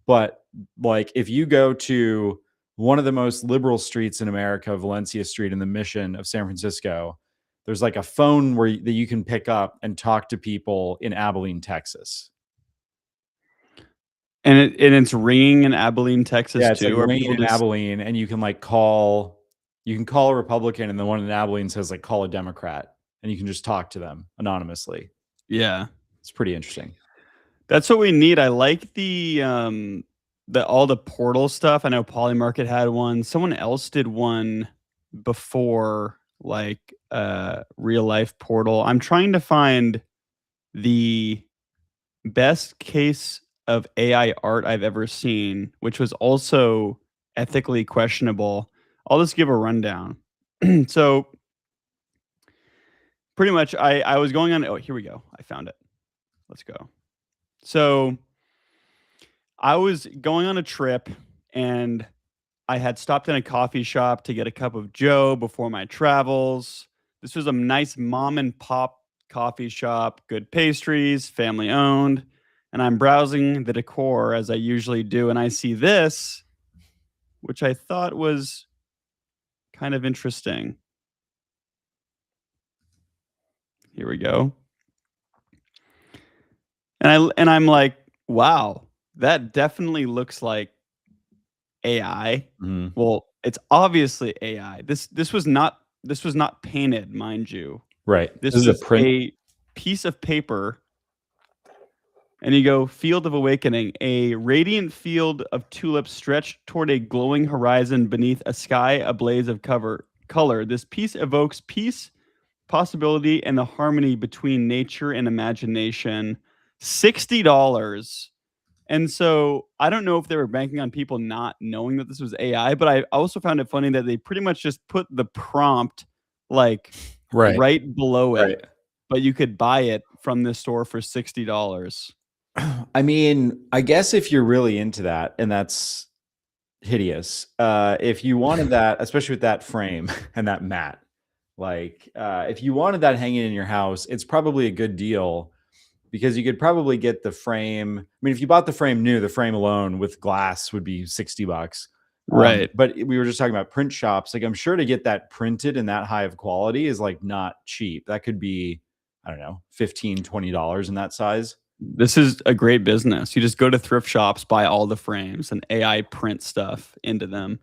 But like if you go to one of the most liberal streets in America, Valencia Street in the Mission of San Francisco, there's like a phone that you can pick up and talk to people in Abilene, Texas. And it's ringing in Abilene, Texas, yeah, it's too. like ringing in Abilene, and you can like call a Republican, and the one in Abilene says like call a Democrat, and you can just talk to them anonymously. Yeah, it's pretty interesting. That's what we need. I like all the portal stuff. I know Polymarket had one. Someone else did one before, like real life portal. I'm trying to find the best case of AI art I've ever seen, which was also ethically questionable. I'll just give a rundown. So pretty much I was going on, oh, here we go. I found it. Let's go. So I was going on a trip and I had stopped in a coffee shop to get a cup of joe before my travels. This was a nice mom and pop coffee shop, good pastries, family owned. And I'm browsing the decor as I usually do. And I see this, which I thought was kind of interesting. Here we go. And I'm like, wow, that definitely looks like AI. Mm-hmm. Well, it's obviously AI. This was not painted, mind you. Right. This is a piece of paper. And you go, Field of Awakening, a radiant field of tulips stretched toward a glowing horizon beneath a sky ablaze of color. This piece evokes peace, possibility, and the harmony between nature and imagination. $60. And so I don't know if they were banking on people not knowing that this was AI, but I also found it funny that they pretty much just put the prompt like right below it, but you could buy it from this store for $60. I mean, I guess if you're really into that, and that's hideous, if you wanted that, especially with that frame and that mat, like if you wanted that hanging in your house, it's probably a good deal because you could probably get the frame. I mean, if you bought the frame new, the frame alone with glass would be $60. Right. But we were just talking about print shops. Like, I'm sure to get that printed in that high of quality is like not cheap. That could be, I don't know, $15-$20 in that size. This is a great business. You just go to thrift shops, buy all the frames, and AI print stuff into them.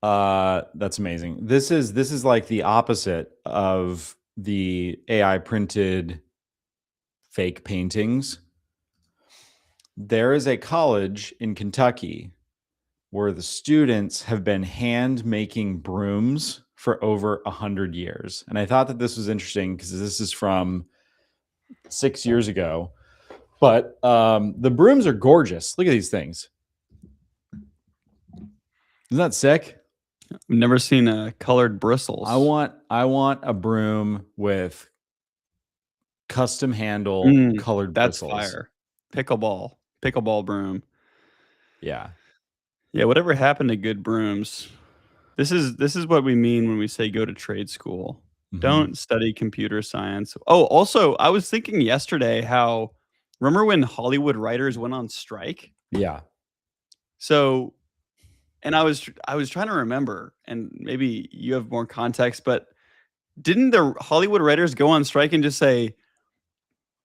That's amazing. This is like the opposite of the AI printed fake paintings. There is a college in Kentucky where the students have been hand making brooms for over 100 years. And I thought that this was interesting because this is from 6 years ago. But the brooms are gorgeous. Look at these things. Isn't that sick? I've never seen colored bristles. I want a broom with custom handle colored that's bristles. fire. Pickleball broom. Yeah. Yeah, whatever happened to good brooms? This is what we mean when we say go to trade school. Don't study computer science. Oh, also, I was thinking yesterday how remember when Hollywood writers went on strike? Yeah. So, and I was trying to remember, and maybe you have more context, but didn't the Hollywood writers go on strike and just say,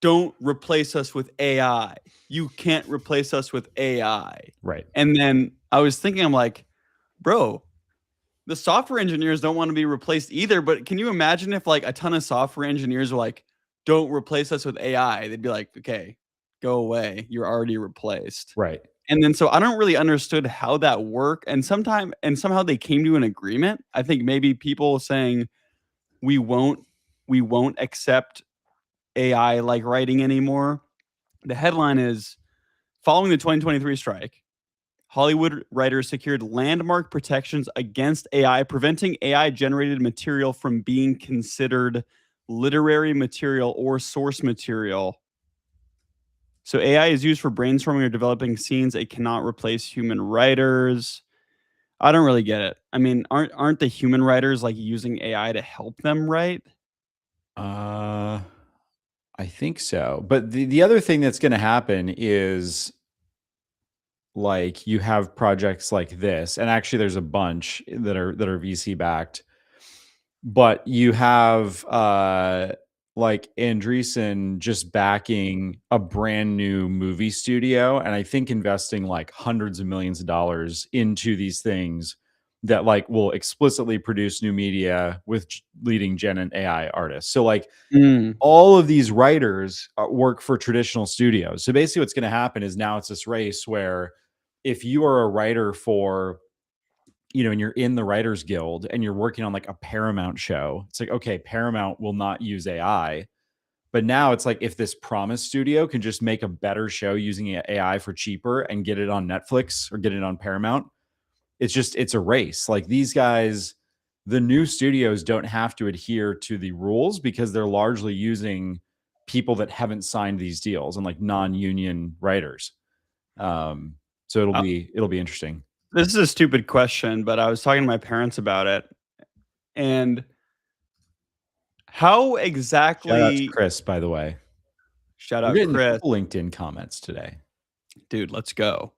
"Don't replace us with AI. You can't replace us with AI." Right. And then I was thinking, I'm like, bro, the software engineers don't want to be replaced either. But can you imagine if like a ton of software engineers were like, "Don't replace us with AI"? They'd be like, "Okay, go away. You're already replaced." Right. And then so I don't really understood how that worked. And somehow they came to an agreement. I think maybe people saying we won't accept AI like writing anymore. The headline is following the 2023 strike, Hollywood writers secured landmark protections against AI, preventing AI generated material from being considered literary material or source material. So AI is used for brainstorming or developing scenes. It cannot replace human writers. I don't really get it. I mean, aren't the human writers like using AI to help them write? I think so. But the other thing that's going to happen is like you have projects like this, and actually there's a bunch that are VC backed, but you have like Andreessen just backing a brand new movie studio, and I think investing like hundreds of millions of dollars into these things that like will explicitly produce new media with leading Gen and AI artists. So like all of these writers work for traditional studios. So basically what's going to happen is now it's this race where if you are a writer for, you know, and you're in the Writers Guild and you're working on like a Paramount show, it's like, okay, Paramount will not use AI. But now it's like if this Promise studio can just make a better show using AI for cheaper and get it on Netflix or get it on Paramount, it's a race. Like these guys, the new studios don't have to adhere to the rules because they're largely using people that haven't signed these deals and like non-union writers. So it'll be interesting. This is a stupid question, but I was talking to my parents about it. And how exactly... Shout out to Chris, by the way. Shout out We're getting Chris. LinkedIn comments today. Dude, let's go.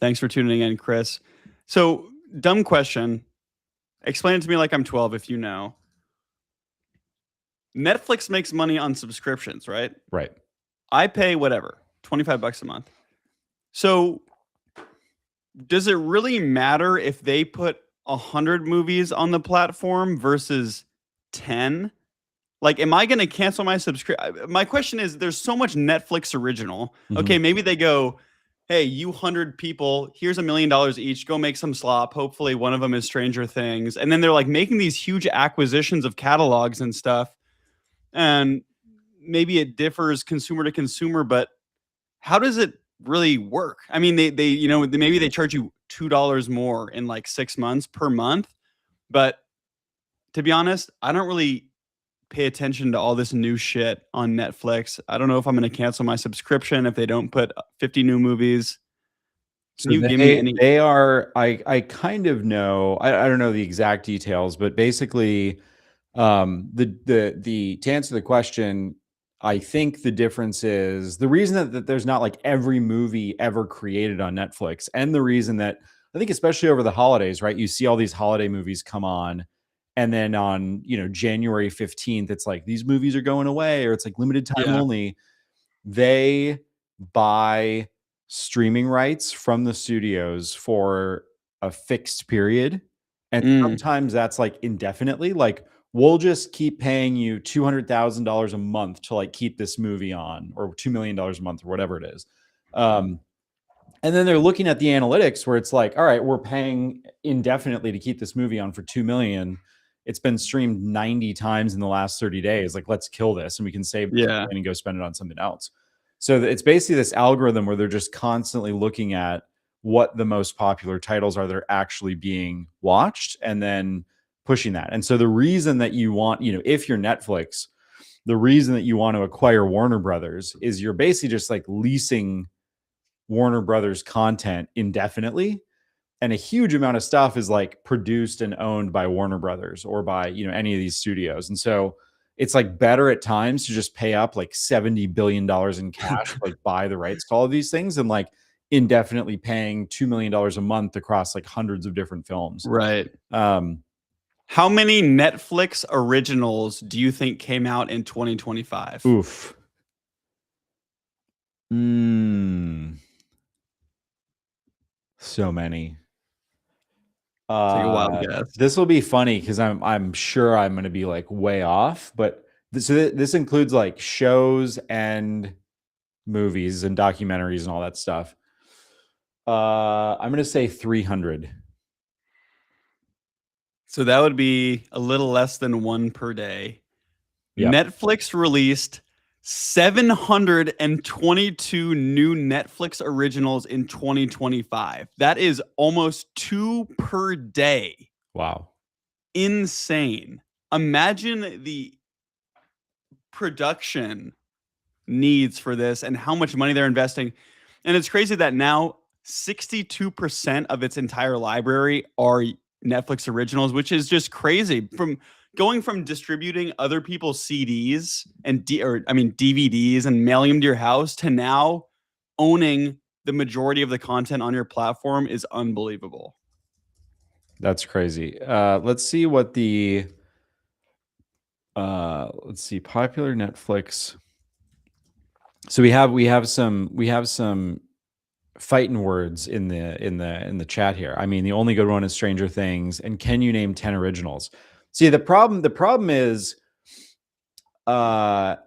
Thanks for tuning in, Chris. So, dumb question. Explain it to me like I'm 12 if you know. Netflix makes money on subscriptions, right? Right. I pay whatever, $25 a month. So, does it really matter if they put 100 movies on the platform versus 10? Like, am I going to cancel my subscription? My question is, there's so much Netflix original. Okay, maybe they go, hey, you 100 people, here's $1 million each. Go make some slop. Hopefully one of them is Stranger Things. And then they're like making these huge acquisitions of catalogs and stuff. And maybe it differs consumer to consumer, but how does it really work? I mean, they maybe they charge you $2 more in like 6 months per month. But to be honest, I don't really pay attention to all this new shit on Netflix. I don't know if I'm going to cancel my subscription if they don't put 50 new movies. Can you give me any? They are, I kind of know, I don't know the exact details, but basically to answer the question, I think the difference is the reason that there's not like every movie ever created on Netflix, and the reason that I think especially over the holidays, right? You see all these holiday movies come on, and then on, January 15th, it's like these movies are going away, or it's like limited time Yeah. only. They buy streaming rights from the studios for a fixed period. And sometimes that's like indefinitely. Like, we'll just keep paying you $200,000 a month to like keep this movie on, or $2 million a month, or whatever it is. And then they're looking at the analytics where it's like, all right, we're paying indefinitely to keep this movie on for $2 million. It's been streamed 90 times in the last 30 days. Like, let's kill this and we can save Yeah. and go spend it on something else. So it's basically this algorithm where they're just constantly looking at what the most popular titles are that are actually being watched, and then pushing that. And so the reason that you want, if you're Netflix, the reason that you want to acquire Warner Brothers is you're basically just like leasing Warner Brothers content indefinitely. And a huge amount of stuff is like produced and owned by Warner Brothers or by, any of these studios. And so it's like better at times to just pay up like $70 billion in cash, to, like, buy the rights to all of these things, and like indefinitely paying $2 million a month across like hundreds of different films. Right. How many Netflix originals do you think came out in 2025? Oof. So many. Take a wild guess. This will be funny because I'm sure I'm going to be like way off, but this includes like shows and movies and documentaries and all that stuff. I'm going to say 300. So that would be a little less than one per day. Yep. Netflix released 722 new Netflix originals in 2025. That is almost 2 per day. Wow. Insane. Imagine the production needs for this and how much money they're investing. And it's crazy that now 62% of its entire library are Netflix originals, which is just crazy. From going from distributing other people's CDs and DVDs and mailing them to your house to now owning the majority of the content on your platform is unbelievable. That's crazy. Let's see what the popular Netflix. So we have some fighting words in the chat here. I mean, the only good one is Stranger Things, and can you name 10 originals? See, the problem is I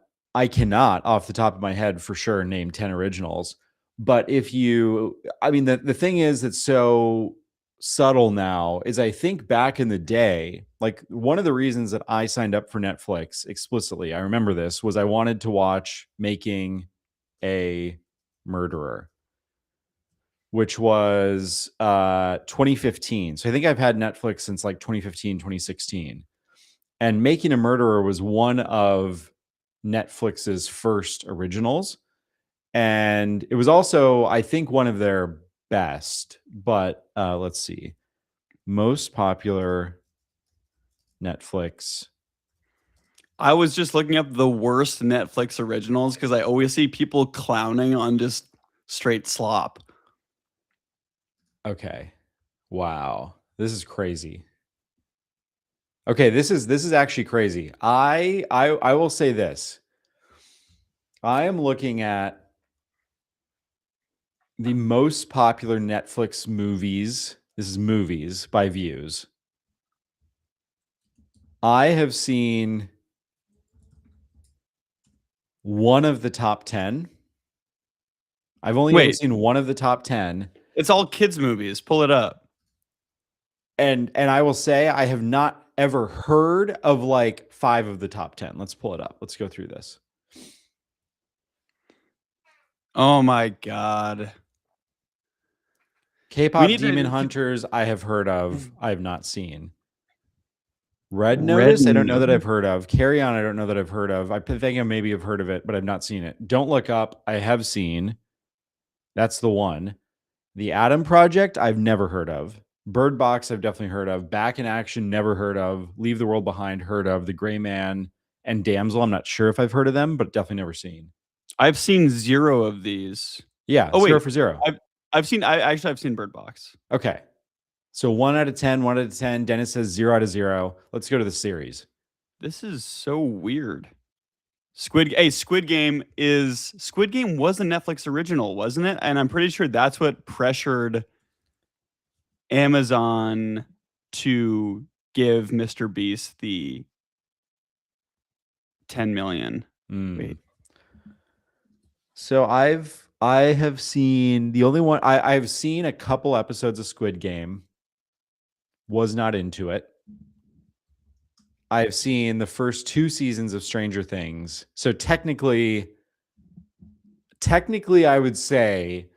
cannot off the top of my head for sure name 10 originals. But the thing is that's so subtle now is, I think back in the day, like one of the reasons that I signed up for Netflix explicitly, I remember this, was I wanted to watch Making a Murderer, which was 2015. So I think I've had Netflix since like 2015, 2016. And Making a Murderer was one of Netflix's first originals. And it was also, I think, one of their best. But let's see. Most popular Netflix. I was just looking up the worst Netflix originals because I always see people clowning on just straight slop. Okay. Wow. This is crazy. Okay, this is actually crazy. I will say this. I am looking at the most popular Netflix movies. This is movies by views. I have seen one of the top 10. I've only ever seen one of the top 10. It's all kids movies. Pull it up. And I will say I have not ever heard of like 5 of the top 10. Let's pull it up. Let's go through this. Oh my God. K-pop Demon Hunters, I have heard of. I have not seen. Red Notice, I don't know that I've heard of. Carry On, I don't know that I've heard of. I think I maybe have heard of it, but I've not seen it. Don't Look Up, I have seen. That's the one. The Adam Project, I've never heard of. Bird Box, I've definitely heard of. Back in Action, never heard of. Leave the World Behind, heard of. The Gray Man and Damsel, I'm not sure if I've heard of them, but definitely never seen. I've seen 0 of these. Yeah, 0 for 0. I've seen Bird Box. Okay. So 1 out of 10, 1 out of 10. Dennis says 0 out of 0. Let's go to the series. This is so weird. Squid Game was a Netflix original, wasn't it? And I'm pretty sure that's what pressured Amazon to give Mr. Beast the 10 million. Wait. So I have seen the only one I've seen a couple episodes of Squid Game. Was not into it. I've seen the first 2 seasons of Stranger Things. So technically I would say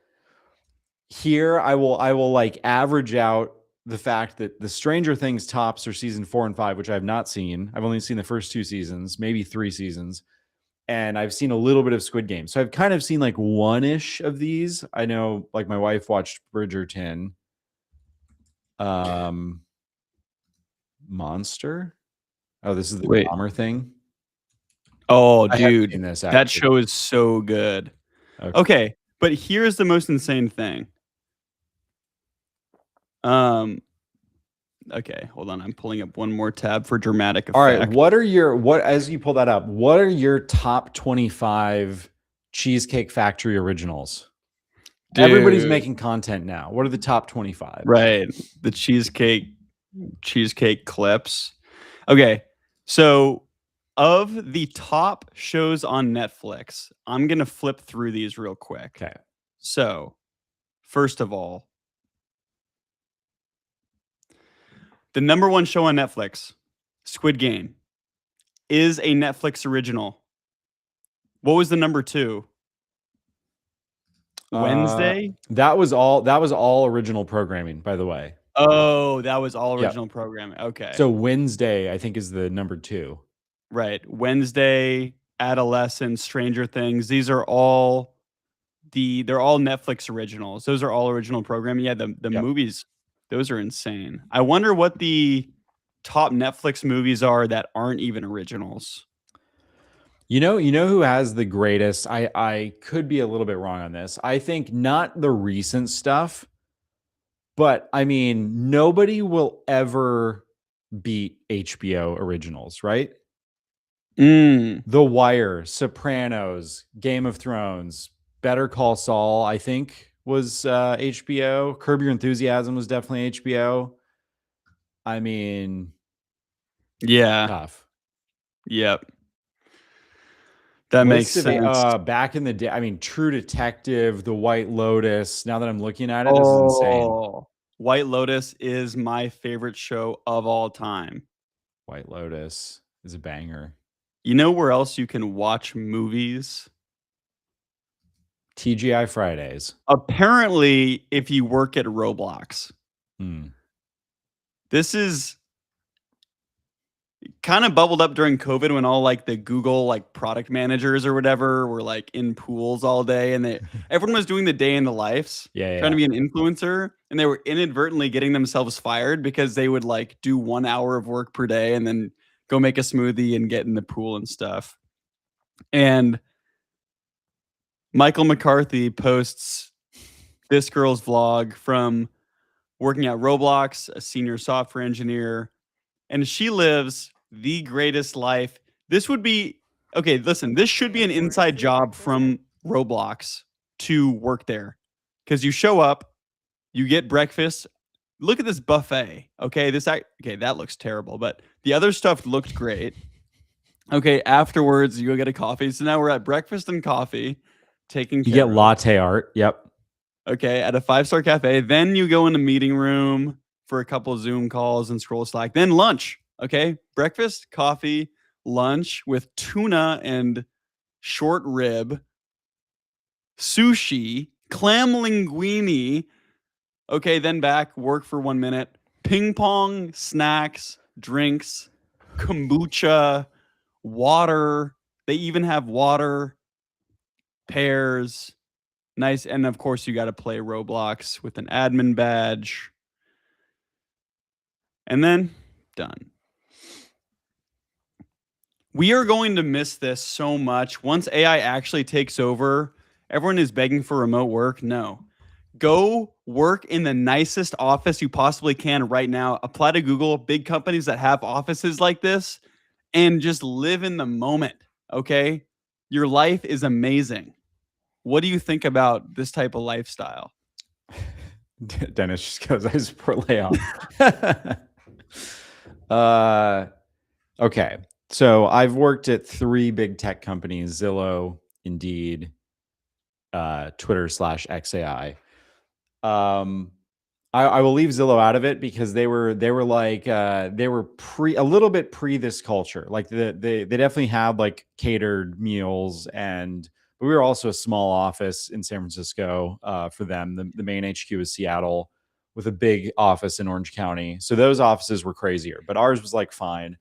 here I will like average out the fact that the Stranger Things tops are season 4 and 5, which I have not seen. I've only seen the first 2 seasons, maybe 3 seasons. And I've seen a little bit of Squid Game. So I've kind of seen like one-ish of these. I know like my wife watched Bridgerton. Monster. Oh, this is the Dahmer thing. Oh, I have dude. seen this, That actually. show is so good. Okay, but here's the most insane thing. Okay, hold on. I'm pulling up one more tab for dramatic effect. All right, as you pull that up, what are your top 25 Cheesecake Factory originals? Dude. Everybody's making content now. What are the top 25? Right. The cheesecake clips. Okay. So of the top shows on Netflix, I'm going to flip through these real quick. Okay. So, first of all, the number 1 show on Netflix, Squid Game, is a Netflix original. What was the number 2? Wednesday? That was all original programming, by the way. Oh, that was all original programming. Okay. So Wednesday, I think, is the number 2. Right. Wednesday, Adolescence, Stranger Things. These are all they're all Netflix originals. Those are all original programming. Yeah, the movies, those are insane. I wonder what the top Netflix movies are that aren't even originals. You know who has the greatest? I could be a little bit wrong on this. I think not the recent stuff, but I mean, nobody will ever beat HBO originals, right? The Wire, Sopranos, Game of Thrones, Better Call Saul, I think was HBO. Curb Your Enthusiasm was definitely HBO. I mean, yeah, tough. Yep. That makes sense. Back in the day, I mean, True Detective, The White Lotus. Now that I'm looking at it, this is insane. White Lotus is my favorite show of all time. White Lotus is a banger. You know where else you can watch movies? TGI Fridays. Apparently, if you work at Roblox. This is kind of bubbled up during COVID when all like the Google like product managers or whatever were like in pools all day, and everyone was doing the day in the lives, trying to be an influencer, and they were inadvertently getting themselves fired because they would like do 1 hour of work per day and then go make a smoothie and get in the pool and stuff. And Michael McCarthy posts this girl's vlog from working at Roblox, a senior software engineer, and she lives the greatest life. This would be, okay, listen, this should be an inside job from Roblox to work there. Because you show up, you get breakfast. Look at this buffet. Okay, that looks terrible, but the other stuff looked great. Okay, afterwards, you go get a coffee. So now we're at breakfast and coffee. You get latte art. Yep. Okay, at a 5-star cafe. Then you go in the meeting room for a couple of Zoom calls and scroll Slack. Then lunch. Okay, breakfast, coffee, lunch with tuna and short rib, sushi, clam linguine. Okay, then back, work for 1 minute. Ping pong, snacks, drinks, kombucha, water. They even have water, pears. Nice. And of course, you got to play Roblox with an admin badge. And then done. We are going to miss this so much. Once AI actually takes over, everyone is begging for remote work. No. Go work in the nicest office you possibly can right now. Apply to Google, big companies that have offices like this, and just live in the moment. Okay. Your life is amazing. What do you think about this type of lifestyle? Dennis just goes, I support layoff. Okay. So I've worked at 3 big tech companies, Zillow, Indeed, Twitter/XAI. I will leave Zillow out of it because they were like they were a little bit pre this culture. Like they definitely had like catered meals, but we were also a small office in San Francisco for them. The main HQ is Seattle with a big office in Orange County. So those offices were crazier, but ours was like fine.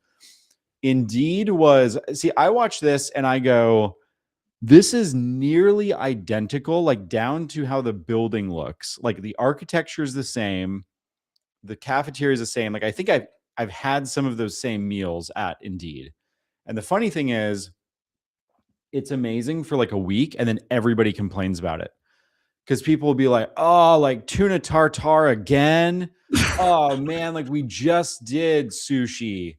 Indeed I watch this and I go, this is nearly identical, like down to how the building looks. Like the architecture is the same, the cafeteria is the same. Like I think I've had some of those same meals at Indeed. And the funny thing is, it's amazing for like a week, and then everybody complains about it because people will be like, "Oh, like tuna tartare again? Oh man, like we just did sushi.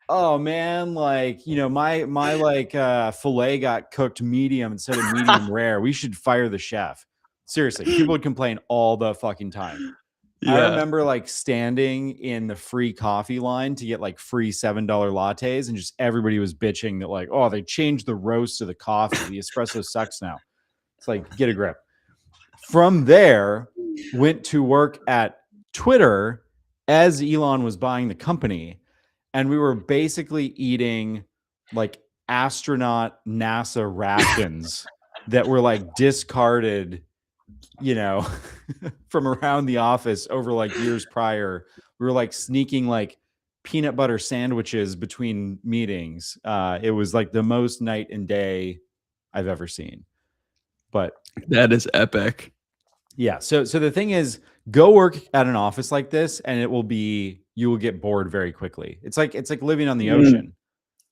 Oh man, like my like filet got cooked medium instead of medium rare. We should fire the chef." Seriously, people would complain all the fucking time. I remember like standing in the free coffee line to get like free $7 lattes, and just everybody was bitching that like, oh, they changed the roast of the coffee. The espresso sucks now. It's like, get a grip. From there, went to work at Twitter as Elon was buying the company. And we were basically eating like astronaut NASA rations that were like discarded, from around the office over like years prior. We were like sneaking like peanut butter sandwiches between meetings. It was like the most night and day I've ever seen. But that is epic. Yeah. So the thing is, go work at an office like this, and you will get bored very quickly. It's like living on the ocean.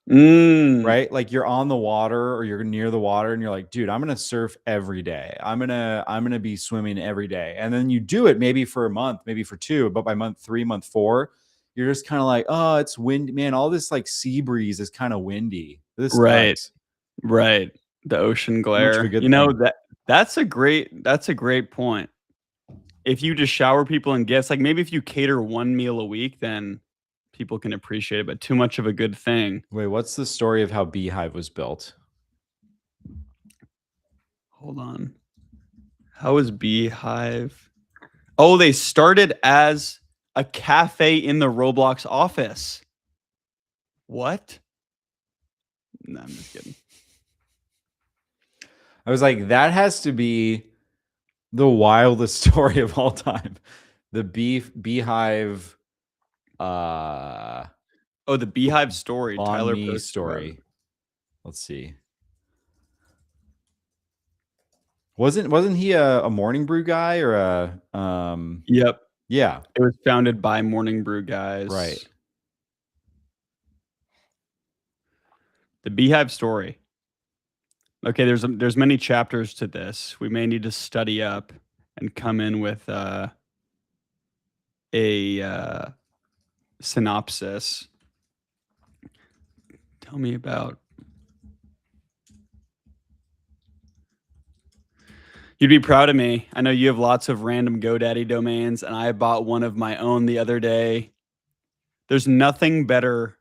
Right? Like you're on the water or you're near the water and you're like, dude, I'm going to surf every day. I'm going to be swimming every day. And then you do it maybe for a month, maybe for 2, but by month 3, month 4, you're just kind of like, oh, it's windy, man. All this like sea breeze is kind of windy. This sucks. Right. The ocean glare. That's a great point. If you just shower people and gifts, like maybe if you cater 1 meal a week, then people can appreciate it, but too much of a good thing. Wait, what's the story of how Beehive was built? Hold on. How is Beehive? Oh, they started as a cafe in the Roblox office. What? No, I'm just kidding. I was like, that has to be the wildest story of all time. The Beehive the Beehive story. Tyler post story. Let's see. Wasn't he a Morning Brew guy or a Yep. Yeah. It was founded by Morning Brew guys. Right. The Beehive story. Okay, there's many chapters to this. We may need to study up and come in with a synopsis. Tell me about. You'd be proud of me. I know you have lots of random GoDaddy domains, and I bought one of my own the other day. There's nothing better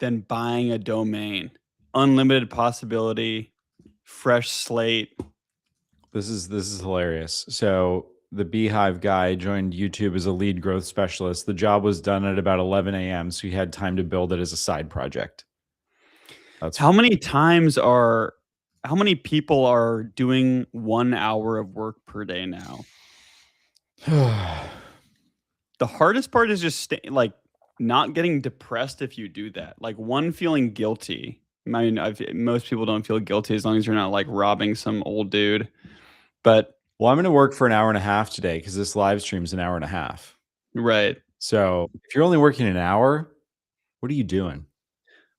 than buying a domain. Unlimited possibility, fresh slate. This is hilarious. So the Beehive guy joined YouTube as a lead growth specialist. The job was done at about 11 a.m., so he had time to build it as a side project. How many people are doing 1 hour of work per day now? The hardest part is just not getting depressed if you do that. Like feeling guilty. I mean, most people don't feel guilty as long as you're not like robbing some old dude. But I'm going to work for an hour and a half today because this live stream is an hour and a half. Right. So if you're only working an hour, what are you doing?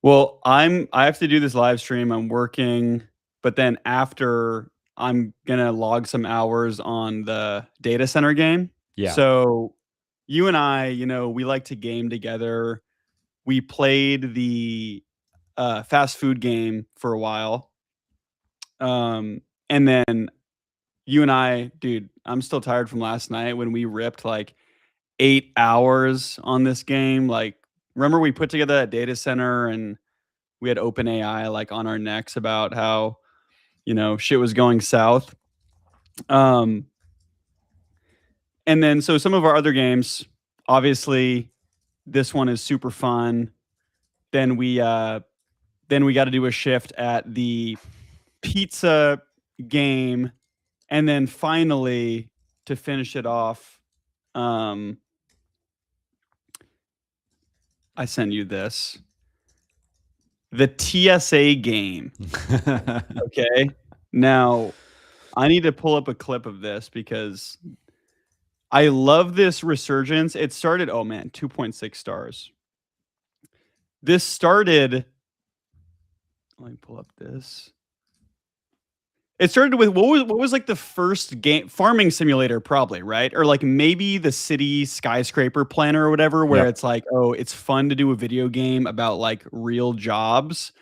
Well, I have to do this live stream. I'm working, but then after I'm gonna log some hours on the data center game. Yeah. So you and I, we like to game together. We played the fast food game for a while. And then you and I, dude, I'm still tired from last night when we ripped like 8 hours on this game. Like, remember we put together that data center and we had OpenAI like on our necks about how, shit was going south. And then so some of our other games, obviously, this one is super fun. Then we got to do a shift at the pizza game, and then finally to finish it off, I sent you this. The TSA game. Okay. Now, I need to pull up a clip of this because I love this resurgence. It started, 2.6 stars. This started, let me pull up this. It started with what was like the first game, farming simulator, probably, right? Or like maybe the city skyscraper planner or whatever, where Yep. it's like, oh, it's fun to do a video game about like real jobs.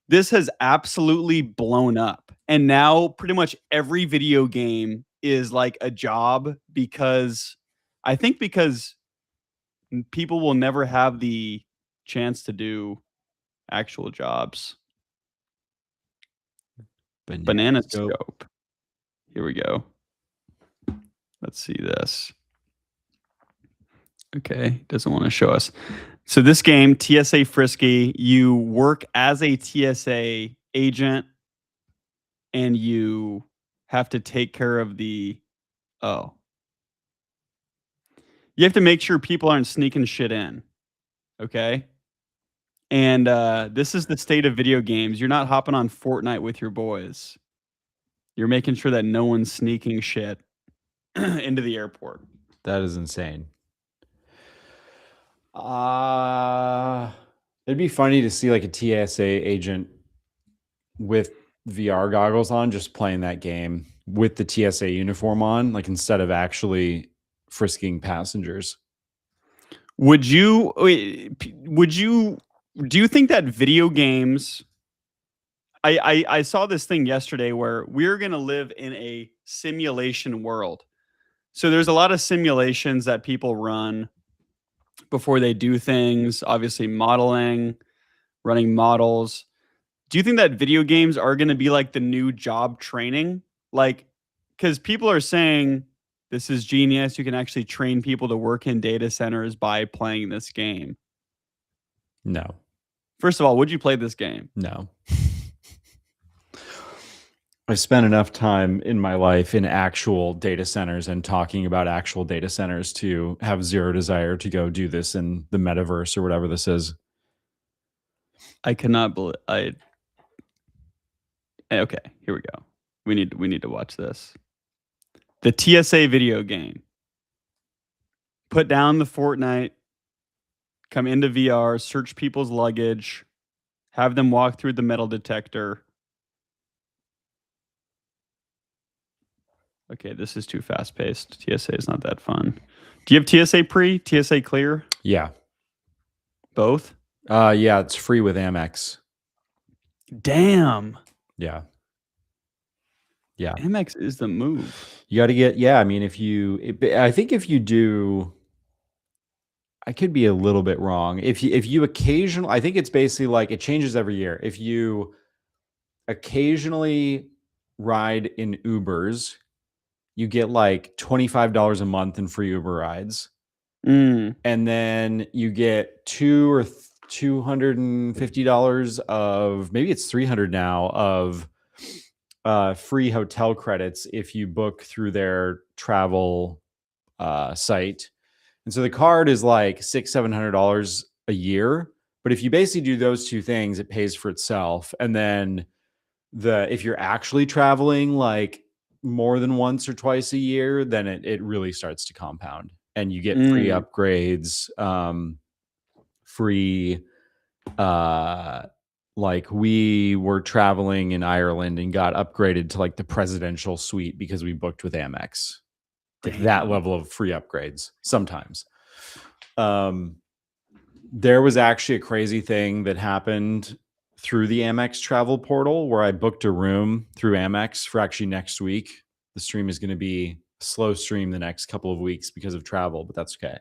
This has absolutely blown up. And now pretty much every video game is like a job because people will never have the chance to do actual jobs. Banana scope. Here we go. Let's see this. Okay, doesn't want to show us. So this game, TSA Frisky, you work as a TSA agent and you have to take care of you have to make sure people aren't sneaking shit in. Okay? And this is the state of video games. You're not hopping on Fortnite with your boys. You're making sure that no one's sneaking shit into the airport. That is insane. It'd be funny to see like a TSA agent with VR goggles on, just playing that game with the TSA uniform on, like instead of actually frisking passengers. Do you think that video games, I saw this thing yesterday where we're going to live in a simulation world. So there's a lot of simulations that people run before they do things, obviously modeling, running models. Do you think that video games are going to be like the new job training? Like, because people are saying this is genius. You can actually train people to work in data centers by playing this game. No. First of all, would you play this game? No. I've spent enough time in my life in actual data centers and talking about actual data centers to have zero desire to go do this in the metaverse or whatever this is. I cannot believe okay, here we go. We need to watch this. The TSA video game. Put down the Fortnite, come into VR, search people's luggage, have them walk through the metal detector. Okay, this is too fast-paced. TSA is not that fun. Do you have TSA pre, TSA clear? Yeah. Both? Yeah, it's free with Amex. Damn. Yeah. Yeah. Amex is the move. You got to get, I mean, I think if you do, I could be a little bit wrong. If you occasionally, I think it's basically like it changes every year. If you occasionally ride in Ubers, you get like $25 a month in free Uber rides. And then you get $250 of, maybe it's $300 now, of free hotel credits if you book through their travel site. And so the card is like $600-700 a year. But if you basically do those two things, it pays for itself. And then if you're actually traveling like more than once or twice a year, then it really starts to compound, and you get free upgrades, free like we were traveling in Ireland and got upgraded to like the presidential suite because we booked with Amex. Like that Damn. level of free upgrades sometimes. There was actually a crazy thing that happened through the Amex travel portal where I booked a room through Amex for actually next week. The stream is going to be a slow stream the next couple of weeks because of travel, but that's okay.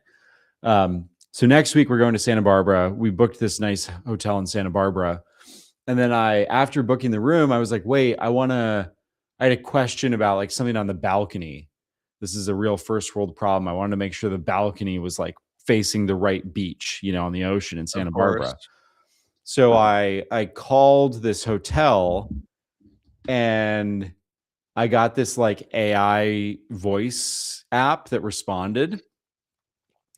So next week we're going to Santa Barbara. We booked this nice hotel in Santa Barbara. And then after booking the room, I was like, wait, I had a question about like something on the balcony. This is a real first world problem. I wanted to make sure the balcony was like facing the right beach, on the ocean in Santa Barbara. So I called this hotel and I got this like AI voice app that responded.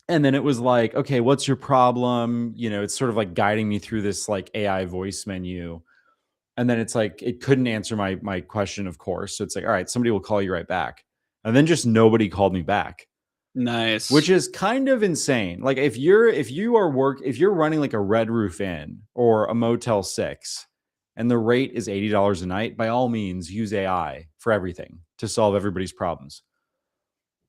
And then it was like, okay, what's your problem? It's sort of like guiding me through this like AI voice menu. And then it's like, it couldn't answer my question, of course. So it's like, all right, somebody will call you right back. And then just nobody called me back. Nice. Which is kind of insane. Like if you're running like a Red Roof Inn or a Motel 6 and the rate is $80 a night, by all means use AI for everything to solve everybody's problems.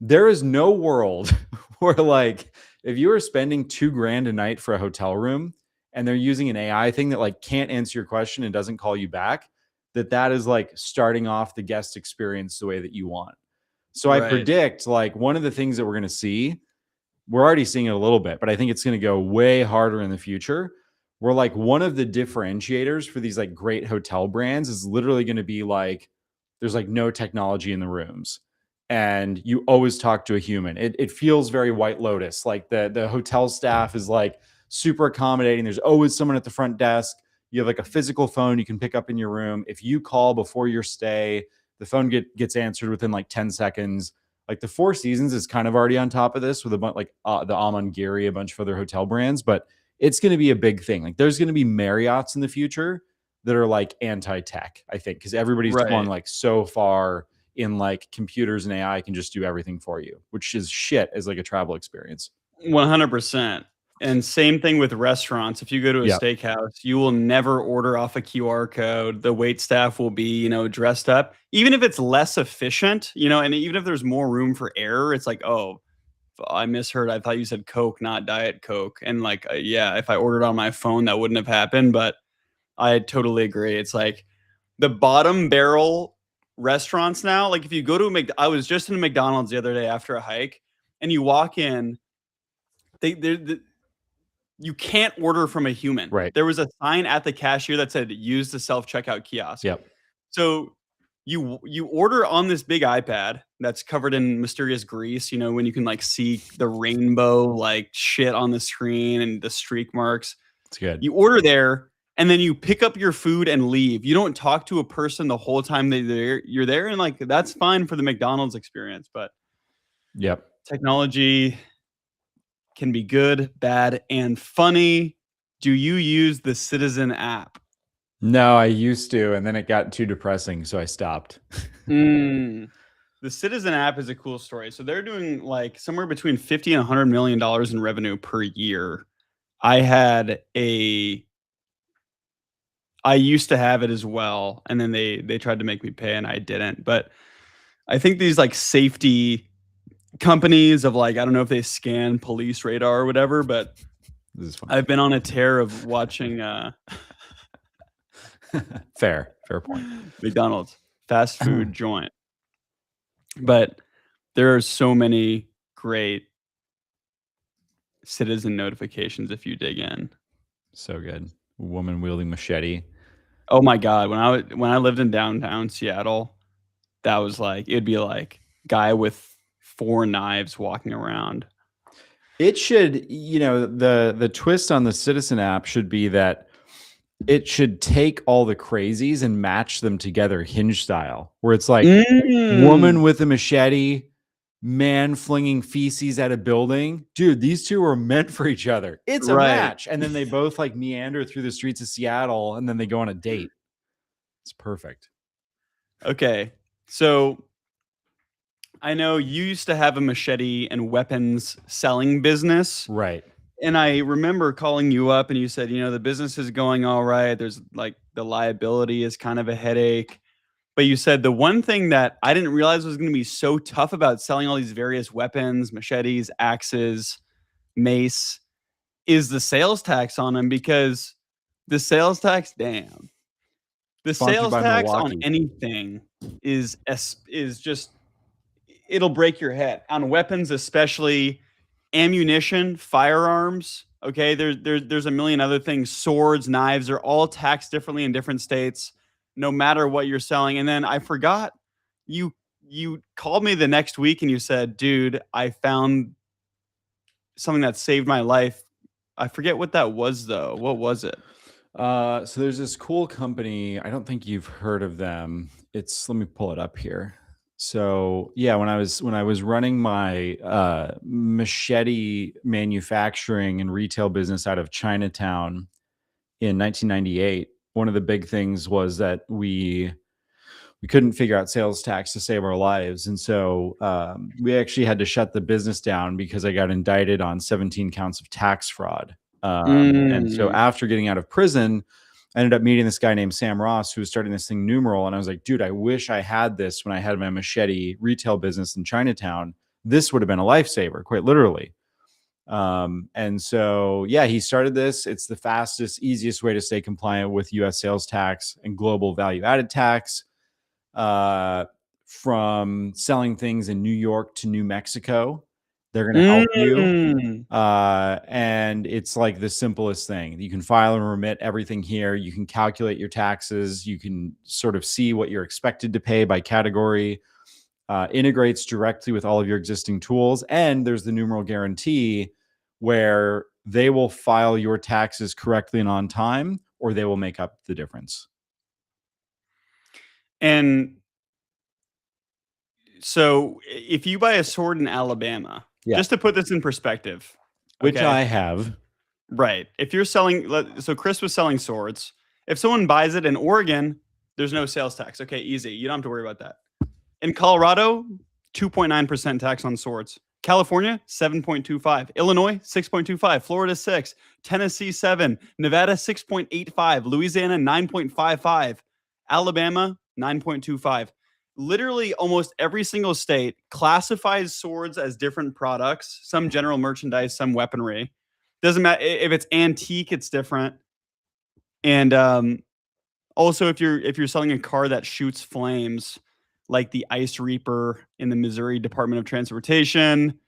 There is no world where like if you are spending $2,000 a night for a hotel room and they're using an AI thing that like can't answer your question and doesn't call you back, that is like starting off the guest experience the way that you want. So I predict like one of the things that we're going to see, we're already seeing it a little bit, but I think it's going to go way harder in the future. Where like one of the differentiators for these like great hotel brands is literally going to be like, there's like no technology in the rooms and you always talk to a human. It feels very White Lotus. Like the hotel staff is like super accommodating. There's always someone at the front desk. You have like a physical phone you can pick up in your room. If you call before your stay, the phone gets answered within like 10 seconds. Like the Four Seasons is kind of already on top of this with a bunch like the Amangiri, a bunch of other hotel brands, but it's going to be a big thing. Like there's going to be Marriotts in the future that are like anti-tech, I think, because everybody's gone like so far in like computers and AI can just do everything for you, which is shit as like a travel experience. 100%. And same thing with restaurants. If you go to a steakhouse, you will never order off a QR code. The wait staff will be, dressed up. Even if it's less efficient, and even if there's more room for error, it's like, oh, I misheard. I thought you said Coke, not Diet Coke. And like, yeah, if I ordered on my phone, that wouldn't have happened. But I totally agree. It's like the bottom barrel restaurants now. Like if you go to I was just in a McDonald's the other day after a hike, and you walk in, you can't order from a human. Right. There was a sign at the cashier that said use the self-checkout kiosk. Yep. So you order on this big iPad that's covered in mysterious grease, when you can like see the rainbow like shit on the screen and the streak marks. It's good. You order there and then you pick up your food and leave. You don't talk to a person the whole time you're there. And like, that's fine for the McDonald's experience, but technology can be good, bad, and funny. Do you use the Citizen app? No, I used to, and then it got too depressing, so I stopped. The Citizen app is a cool story. So they're doing like somewhere between $50 and $100 million in revenue per year. I used to have it as well, and then they tried to make me pay, and I didn't. But I think these like safety companies of like, I don't know if they scan police radar or whatever, but this is fun. I've been on a tear of watching fair point. McDonald's fast food joint. But there are so many great Citizen notifications if you dig in. So good. Woman wielding machete. Oh my God. When I lived in downtown Seattle, that was like, it'd be like guy with 4 knives walking around. It should, the twist on the Citizen app should be that it should take all the crazies and match them together Hinge style, where it's like woman with a machete, man flinging feces at a building. Dude, these two are meant for each other. It's a match. And then they both like meander through the streets of Seattle and then they go on a date. It's perfect. Okay. So I know you used to have a machete and weapons selling business. Right. And I remember calling you up and you said, the business is going all right. There's like the liability is kind of a headache. But you said the one thing that I didn't realize was going to be so tough about selling all these various weapons, machetes, axes, mace, is the sales tax on them, because the sales tax, damn. The Sponsored sales by tax on Milwaukee. anything is just, it'll break your head. On weapons, especially ammunition, firearms. Okay, there's a million other things. Swords, knives are all taxed differently in different states, no matter what you're selling. And then I forgot, you you called me the next week and you said, "Dude, I found something that saved my life." I forget what that was though. What was it? So there's this cool company. I don't think you've heard of them. Let me pull it up here. So yeah, when I was running my machete manufacturing and retail business out of Chinatown in 1998, one of the big things was that we couldn't figure out sales tax to save our lives, and so we actually had to shut the business down because I got indicted on 17 counts of tax fraud. And so Mm. after getting out of prison, I ended up meeting this guy named Sam Ross who was starting this thing Numeral, and I was like, dude, I wish I had this when I had my machete retail business in Chinatown. This would have been a lifesaver, quite literally. And so, yeah, he started this. It's the fastest, easiest way to stay compliant with US sales tax and global value added tax. From selling things in New York to New Mexico, they're going to help you. Mm. And it's like the simplest thing. You can file and remit everything here. You can calculate your taxes. You can sort of see what you're expected to pay by category. Integrates directly with all of your existing tools. And there's the Numeral guarantee where they will file your taxes correctly and on time, or they will make up the difference. And so if you buy a sword in Alabama, Yeah. just to put this in perspective, Which okay? I have. Right. If you're selling, so Chris was selling swords. If someone buys it in Oregon, there's no sales tax. Okay, easy. You don't have to worry about that. In Colorado, 2.9% tax on swords. California, 7.25. Illinois, 6.25. Florida, 6. Tennessee, 7. Nevada, 6.85. Louisiana, 9.55. Alabama, 9.25. Literally almost every single state classifies swords as different products, some general merchandise, some weaponry. Doesn't matter if it's antique, it's different. And also if you're selling a car that shoots flames, like the Ice Reaper in the Missouri Department of Transportation,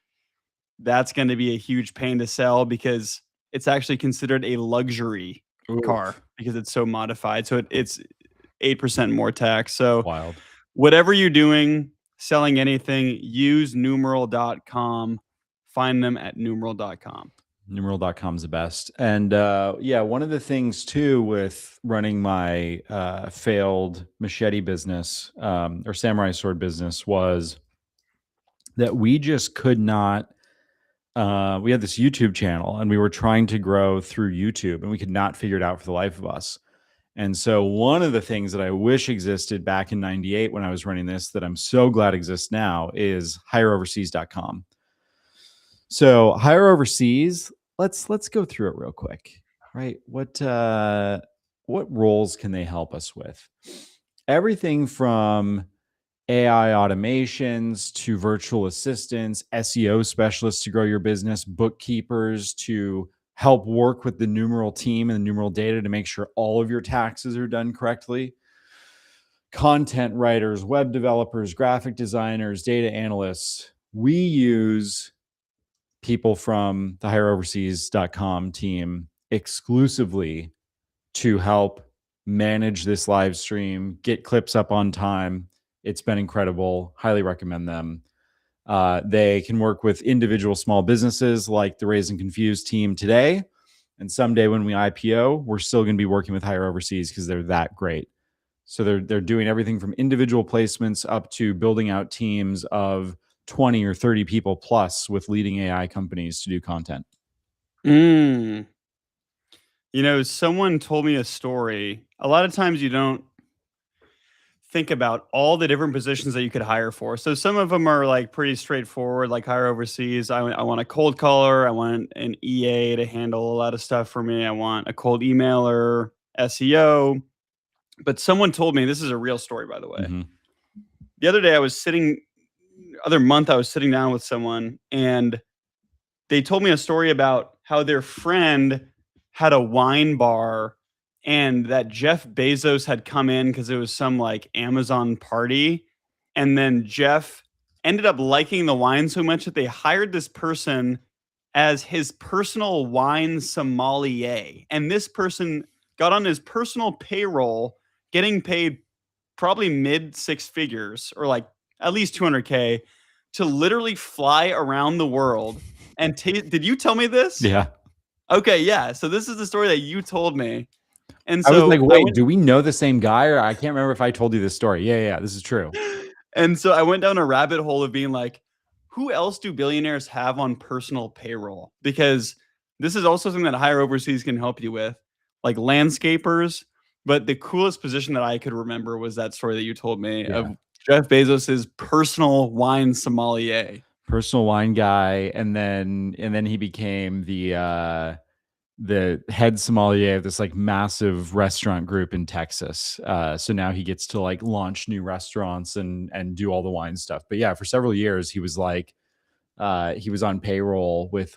that's going to be a huge pain to sell because it's actually considered a luxury car because it's so modified. So it's 8% more tax. So Wild. whatever you're doing, selling anything, use numeral.com. Find them at numeral.com. Numeral.com is the best. And yeah, one of the things too with running my failed machete business or samurai sword business was that we just could not. We had this YouTube channel and we were trying to grow through YouTube and we could not figure it out for the life of us. And so one of the things that I wish existed back in 98 when I was running this that I'm so glad exists now is Hireoverseas.com. So Hireoverseas, let's go through it real quick. Right? What roles can they help us with? Everything from AI automations to virtual assistants, SEO specialists to grow your business, bookkeepers to help work with the Numeral team and the Numeral data to make sure all of your taxes are done correctly. Content writers, web developers, graphic designers, data analysts. We use people from the Hireoverseas.com team exclusively to help manage this live stream, get clips up on time. It's been incredible. Highly recommend them. They can work with individual small businesses like the Raised and Confused team today. And someday when we IPO, we're still going to be working with Hireoverseas because they're that great. So they're doing everything from individual placements up to building out teams of 20 or 30 people plus with leading AI companies to do content. Someone told me a story. A lot of times you don't think about all the different positions that you could hire for. So some of them are like pretty straightforward, like Hireoverseas. I want a cold caller. I want an EA to handle a lot of stuff for me. I want a cold emailer, SEO. But someone told me, this is a real story, by the way. Mm-hmm. The other month, I was sitting down with someone and they told me a story about how their friend had a wine bar and that Jeff Bezos had come in because it was some like Amazon party. And then Jeff ended up liking the wine so much that they hired this person as his personal wine sommelier. And this person got on his personal payroll, getting paid probably mid six figures or like at least 200K to literally fly around the world. And did you tell me this? Yeah. Okay, yeah. So this is the story that you told me. And I was so like, wait, do we know the same guy? Or I can't remember if I told you this story. Yeah, this is true. And so I went down a rabbit hole of being like, who else do billionaires have on personal payroll? Because this is also something that Hireoverseas can help you with, like landscapers. But the coolest position that I could remember was that story that you told me of Jeff Bezos's personal wine sommelier. Personal wine guy, and then he became the head sommelier of this like massive restaurant group in Texas. So now he gets to like launch new restaurants and do all the wine stuff. But yeah, for several years he was like he was on payroll with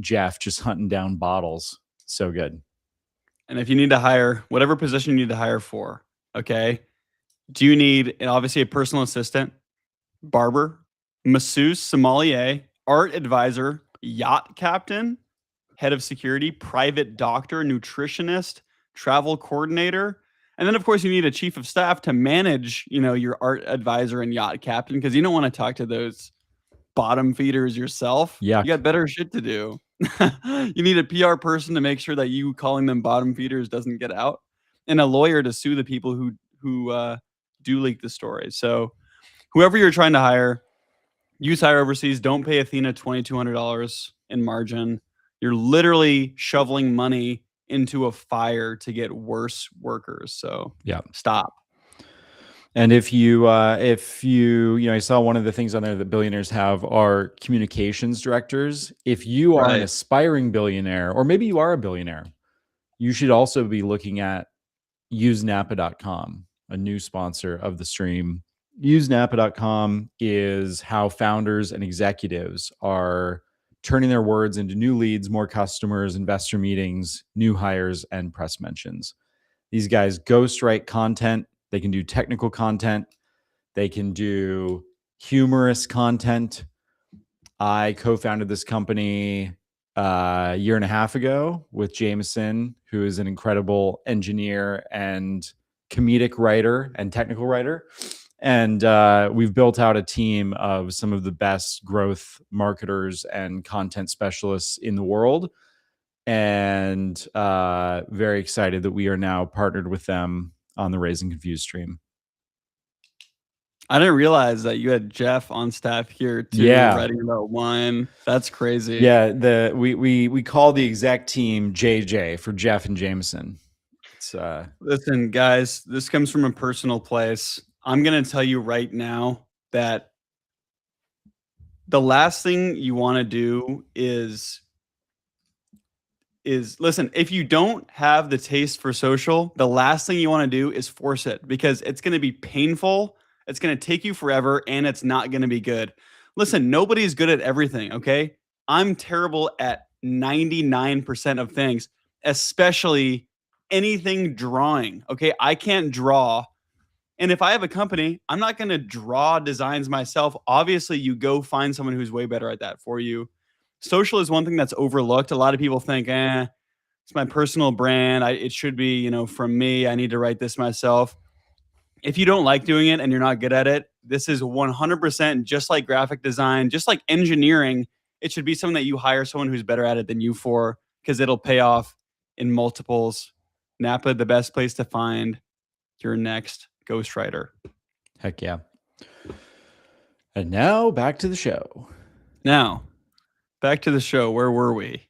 Jeff, just hunting down bottles. So good. And if you need to hire whatever position you need to hire for, okay, do you need obviously a personal assistant, barber, masseuse, sommelier, art advisor, yacht captain, head of security, private doctor, nutritionist, travel coordinator, and then of course you need a chief of staff to manage, your art advisor and yacht captain because you don't want to talk to those bottom feeders yourself. Yeah, you got better shit to do. You need a PR person to make sure that you calling them bottom feeders doesn't get out, and a lawyer to sue the people who do leak the story. So whoever you're trying to hire, use Hireoverseas. Don't pay Athena $2,200 in margin. You're literally shoveling money into a fire to get worse workers. So stop. And if you I saw one of the things on there that billionaires have are communications directors. If you are an aspiring billionaire, or maybe you are a billionaire, you should also be looking at usenapa.com, a new sponsor of the stream. Usenapa.com is how founders and executives are turning their words into new leads, more customers, investor meetings, new hires, and press mentions. These guys ghostwrite content. They can do technical content. They can do humorous content. I co-founded this company a year and a half ago with Jameson, who is an incredible engineer and comedic writer and technical writer. And we've built out a team of some of the best growth marketers and content specialists in the world. And very excited that we are now partnered with them on the Raised and Confused stream. I didn't realize that you had Jeff on staff here too, writing about wine. That's crazy. Yeah, we call the exec team JJ for Jeff and Jameson. It's listen, guys, this comes from a personal place. I'm gonna tell you right now that the last thing you want to do is listen, if you don't have the taste for social, the last thing you want to do is force it because it's going to be painful. It's going to take you forever and it's not going to be good. Listen, nobody's good at everything. Okay. I'm terrible at 99% of things, especially anything drawing. Okay. I can't draw. And if I have a company, I'm not going to draw designs myself. Obviously, you go find someone who's way better at that for you. Social is one thing that's overlooked. A lot of people think, it's my personal brand. It should be, from me. I need to write this myself. If you don't like doing it and you're not good at it, this is 100% just like graphic design, just like engineering. It should be something that you hire someone who's better at it than you for, because it'll pay off in multiples. Napa, the best place to find your next ghostwriter. Heck yeah. And now back to the show. Back to the show. Where were we?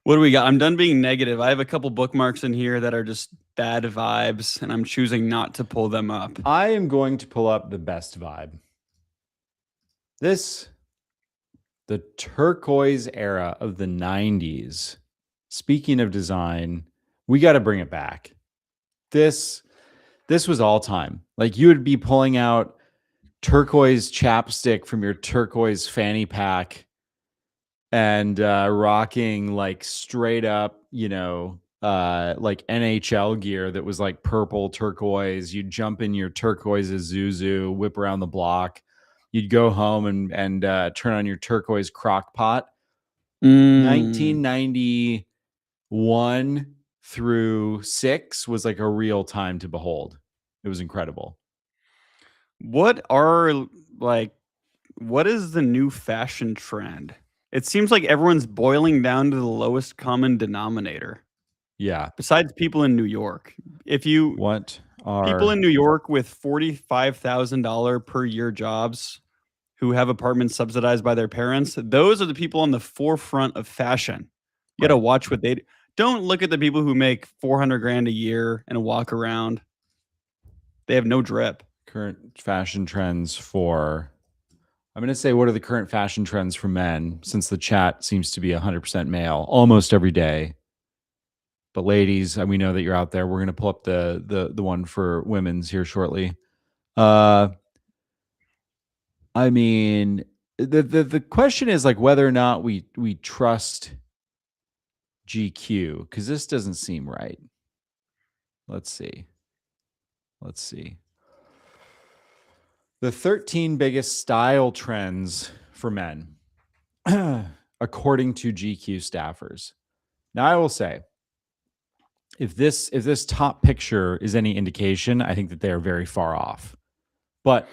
What do we got? I'm done being negative. I have a couple bookmarks in here that are just bad vibes, and I'm choosing not to pull them up. I am going to pull up the best vibe. The turquoise era of the 90s. Speaking of design, we got to bring it back. This was all time. Like, you would be pulling out turquoise chapstick from your turquoise fanny pack and rocking like straight up, like NHL gear that was like purple turquoise. You'd jump in your turquoise Isuzu, whip around the block. You'd go home and turn on your turquoise crock pot. 1991 through 6 was like a real time to behold. It was incredible. What is the new fashion trend? It seems like everyone's boiling down to the lowest common denominator. Yeah. Besides people in New York. People in New York with $45,000 per year jobs who have apartments subsidized by their parents, those are the people on the forefront of fashion. You got to watch what they do. Don't look at the people who make 400 grand a year and walk around. They have no drip. Current fashion trends for, I'm going to say, what are the current fashion trends for men, since the chat seems to be 100% male almost every day. But ladies, we know that you're out there. We're going to pull up the one for women's here shortly. I mean, the question is like whether or not we trust GQ, because this doesn't seem right. Let's see. The 13 biggest style trends for men, according to GQ staffers. Now, I will say, if this top picture is any indication, I think that they are very far off. But,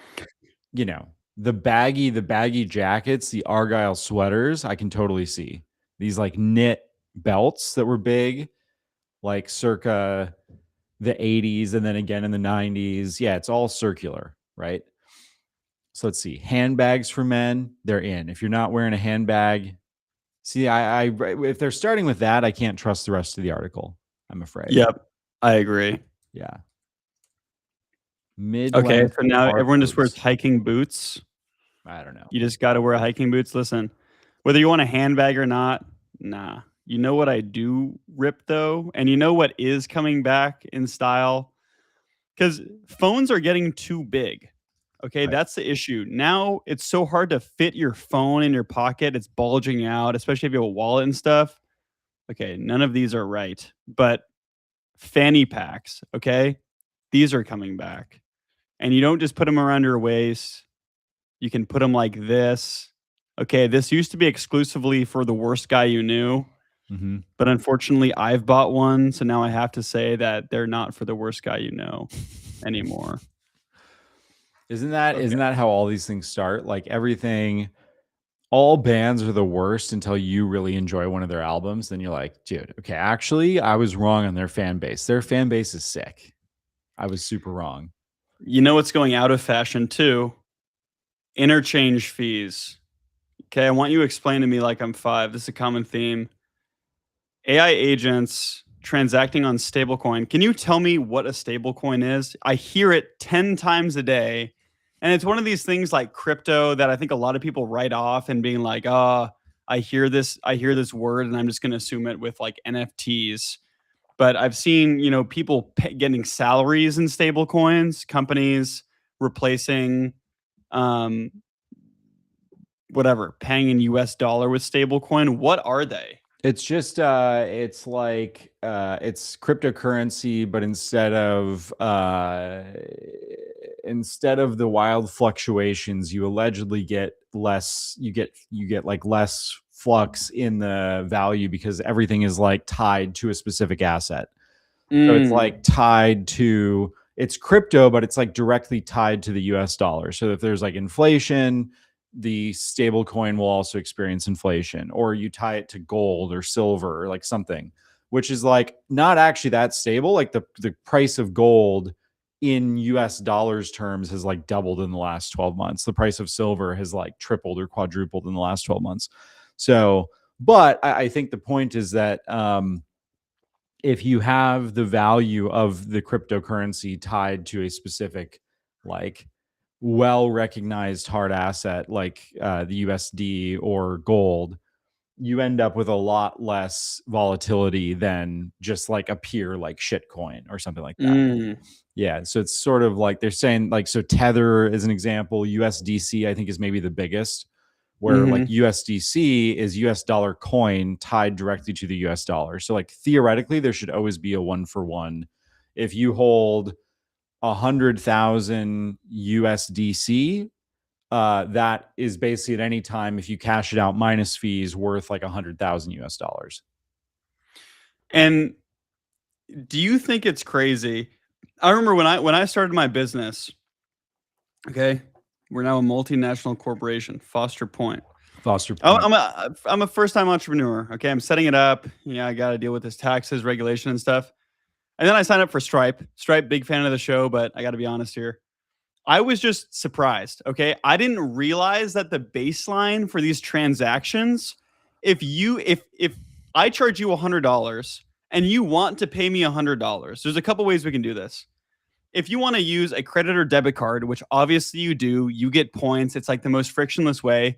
the baggy jackets, the Argyle sweaters, I can totally see. These like knit belts that were big, like circa the 80s and then again in the 90s. Yeah, it's all circular, right? So let's see. Handbags for men, they're in. If you're not wearing a handbag, see, if they're starting with that, I can't trust the rest of the article, I'm afraid. Yep, I agree. Yeah. Okay, so now everyone just wears hiking boots. I don't know. You just got to wear hiking boots. Listen, whether you want a handbag or not, nah. You know what I do rip though? And you know what is coming back in style? Because phones are getting too big. Okay, right. That's the issue. Now it's so hard to fit your phone in your pocket. It's bulging out, especially if you have a wallet and stuff. Okay, none of these are right. But fanny packs, okay? These are coming back. And you don't just put them around your waist. You can put them like this. Okay, this used to be exclusively for the worst guy you knew. Mm-hmm. But unfortunately, I've bought one. So now I have to say that they're not for the worst guy you know anymore. Isn't that how all these things start? Like everything, all bands are the worst until you really enjoy one of their albums. Then you're like, dude, okay, actually, I was wrong on their fan base. Their fan base is sick. I was super wrong. You know what's going out of fashion too? Interchange fees. Okay, I want you to explain to me like I'm 5. This is a common theme. AI agents transacting on stablecoin. Can you tell me what a stablecoin is? I hear it 10 times a day. And it's one of these things like crypto that I think a lot of people write off and being like, I hear this word and I'm just going to assume it with like NFTs. But I've seen, people getting salaries in stable coins, companies replacing paying in US dollar with stable coin. What are they? It's just it's like it's cryptocurrency, but instead of the wild fluctuations, you allegedly get less. You get like less flux in the value because everything is like tied to a specific asset. So it's like tied to, it's crypto, but it's like directly tied to the US dollar. So if there's like inflation, the stable coin will also experience inflation, or you tie it to gold or silver or like something, which is like not actually that stable. Like the price of gold in US dollars terms has like doubled in the last 12 months. The price of silver has like tripled or quadrupled in the last 12 months. So But I think the point is that if you have the value of the cryptocurrency tied to a specific, like, well-recognized hard asset like the USD or gold, you end up with a lot less volatility than just like a pure like shitcoin or something like that. Yeah, so it's sort of like they're saying, like, so Tether is an example. USDC, I think, is maybe the biggest, where like USDC is US dollar coin tied directly to the US dollar. So like theoretically, there should always be a 1-for-1. If you hold 100,000 USDC, that is basically at any time, if you cash it out minus fees, worth like 100,000 US dollars. And do you think it's crazy? I remember when I started my business. Okay, we're now a multinational corporation, Foster Point. Foster Point. I'm a first time entrepreneur. Okay, I'm setting it up. Yeah, I got to deal with this taxes, regulation, and stuff. And then I signed up for Stripe. Stripe, big fan of the show, but I got to be honest here. I was just surprised. Okay, I didn't realize that the baseline for these transactions, if I charge you $100 and you want to pay me $100, there's a couple ways we can do this. If you want to use a credit or debit card, which obviously you do, you get points. It's like the most frictionless way.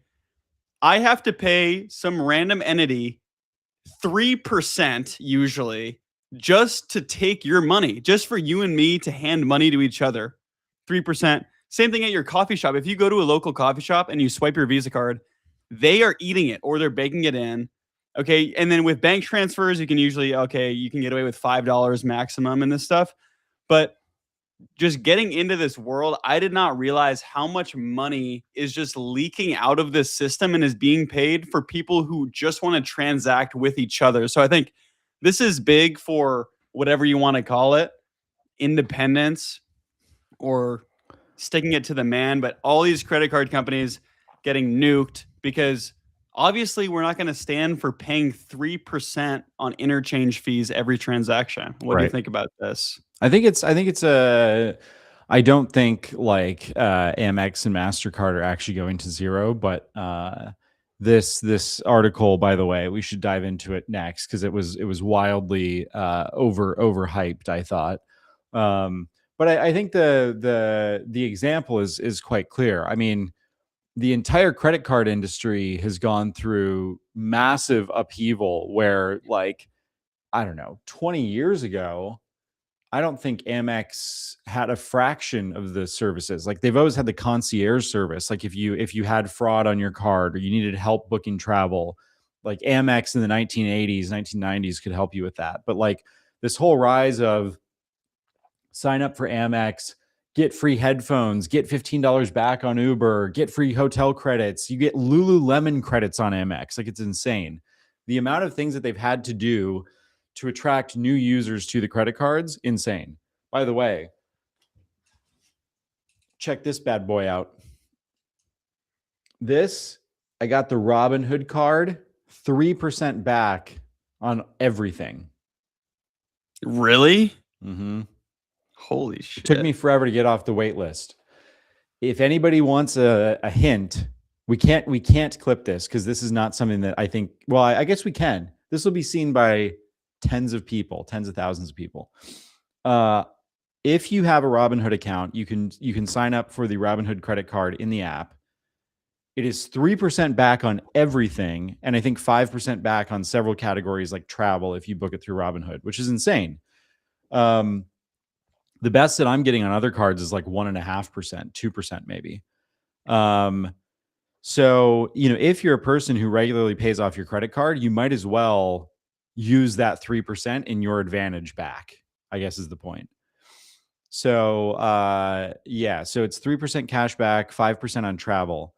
I have to pay some random entity 3% usually just to take your money, just for you and me to hand money to each other. 3%. Same thing at your coffee shop. If you go to a local coffee shop and you swipe your Visa card, they are eating it or they're baking it in. Okay. And then with bank transfers, you can usually, you can get away with $5 maximum in this stuff. But just getting into this world, I did not realize how much money is just leaking out of this system and is being paid for people who just want to transact with each other. So I think this is big for whatever you want to call it, independence or sticking it to the man. But all these credit card companies getting nuked because obviously we're not going to stand for paying 3% on interchange fees every transaction. What do you think about this? I don't think like Amex and MasterCard are actually going to zero, but this article, by the way, we should dive into it next because it was wildly overhyped, I thought. But I think the example is quite clear. I mean, the entire credit card industry has gone through massive upheaval where, like, I don't know, 20 years ago, I don't think Amex had a fraction of the services. Like, they've always had the concierge service. Like, if you had fraud on your card or you needed help booking travel, like Amex in the 1980s, 1990s could help you with that. But like this whole rise of sign up for Amex, get free headphones, get $15 back on Uber, get free hotel credits, you get Lululemon credits on Amex. Like, it's insane. The amount of things that they've had to do to attract new users to the credit cards, insane. By the way, check this bad boy out. I got the Robinhood card, 3% back on everything. Really? Mm-hmm. Holy shit. It took me forever to get off the wait list. If anybody wants a hint, we can't clip this because this is not something that I think, well, I guess we can. This will be seen by tens of thousands of people. If you have a Robinhood account, you can sign up for the Robinhood credit card in the app. It is 3% back on everything, and I think 5% back on several categories like travel if you book it through Robinhood, which is insane. The best that I'm getting on other cards is like 1.5%, 2% maybe. So, if you're a person who regularly pays off your credit card, you might as well use that 3% in your advantage back, I guess is the point. So, so it's 3% cash back, 5% on travel.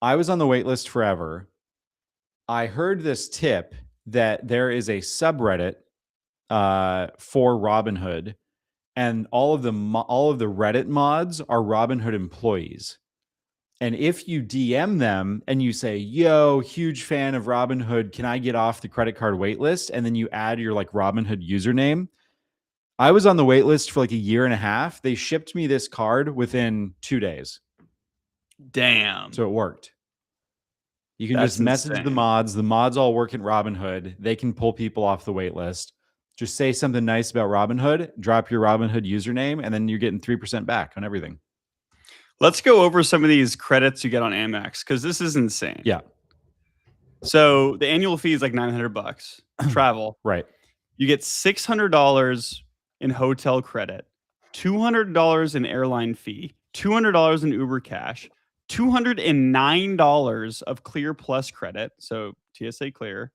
I was on the wait list forever. I heard this tip that there is a subreddit for Robinhood, and all of the Reddit mods are Robinhood employees. And if you DM them and you say, yo, huge fan of Robinhood, can I get off the credit card wait list? And then you add your like Robinhood username. I was on the wait list for like a year and a half. They shipped me this card within 2 days. Damn. So it worked. You can That's just message the insane. mods. The mods all work at Robinhood. They can pull people off the wait list. Just say something nice about Robinhood, drop your Robinhood username, and then you're getting 3% back on everything. Let's go over some of these credits you get on Amex because this is insane. Yeah. So the annual fee is like $900. Travel. Right. You get $600 in hotel credit, $200 in airline fee, $200 in Uber Cash, $209 of Clear Plus credit, so TSA Clear,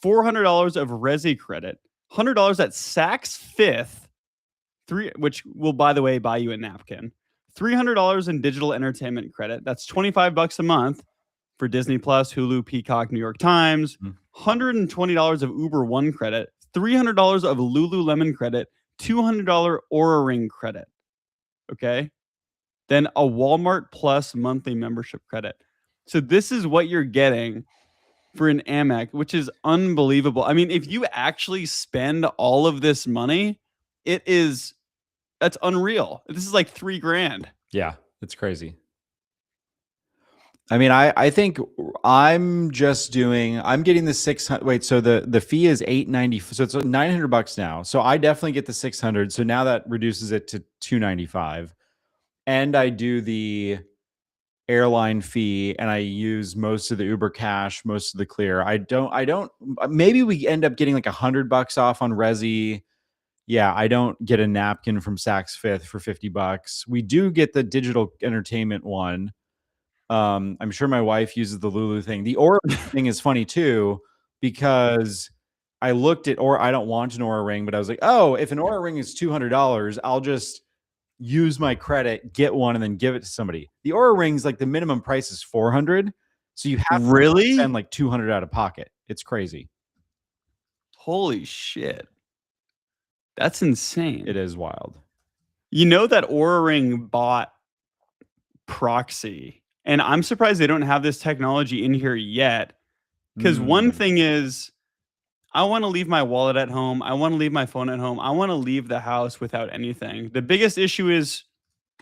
$400 of Resi credit, $100 at Saks Fifth, which will, by the way, buy you a napkin, $300 in digital entertainment credit. That's $25 a month for Disney Plus, Hulu, Peacock, New York Times, $120 of Uber One credit, $300 of Lululemon credit, $200 Aura Ring credit. Okay. Then a Walmart Plus monthly membership credit. So this is what you're getting for an Amex, which is unbelievable. I mean, if you actually spend all of this money, that's unreal. This is like $3,000. Yeah, it's crazy. I mean, I think I'm getting the 600. Wait, so the fee is $890. So it's $900 now. So I definitely get the 600. So now that reduces it to $295. And I do the airline fee and I use most of the Uber Cash, most of the Clear. I don't, maybe we end up getting like $100 off on Resi. Yeah, I don't get a napkin from Saks Fifth for $50. We do get the digital entertainment one. I'm sure my wife uses the Lulu thing. The Aura thing is funny too, because I looked at, or I don't want an Aura ring, but I was like, oh, if an Aura ring is $200, I'll just use my credit, get one, and then give it to somebody. The Aura rings, like the minimum price is $400, so you have to spend like $200 out of pocket. It's crazy. Holy shit. That's insane. It is wild. You know that Aura Ring bought Proxy, and I'm surprised they don't have this technology in here yet. Because one thing is, I want to leave my wallet at home. I want to leave my phone at home. I want to leave the house without anything. The biggest issue is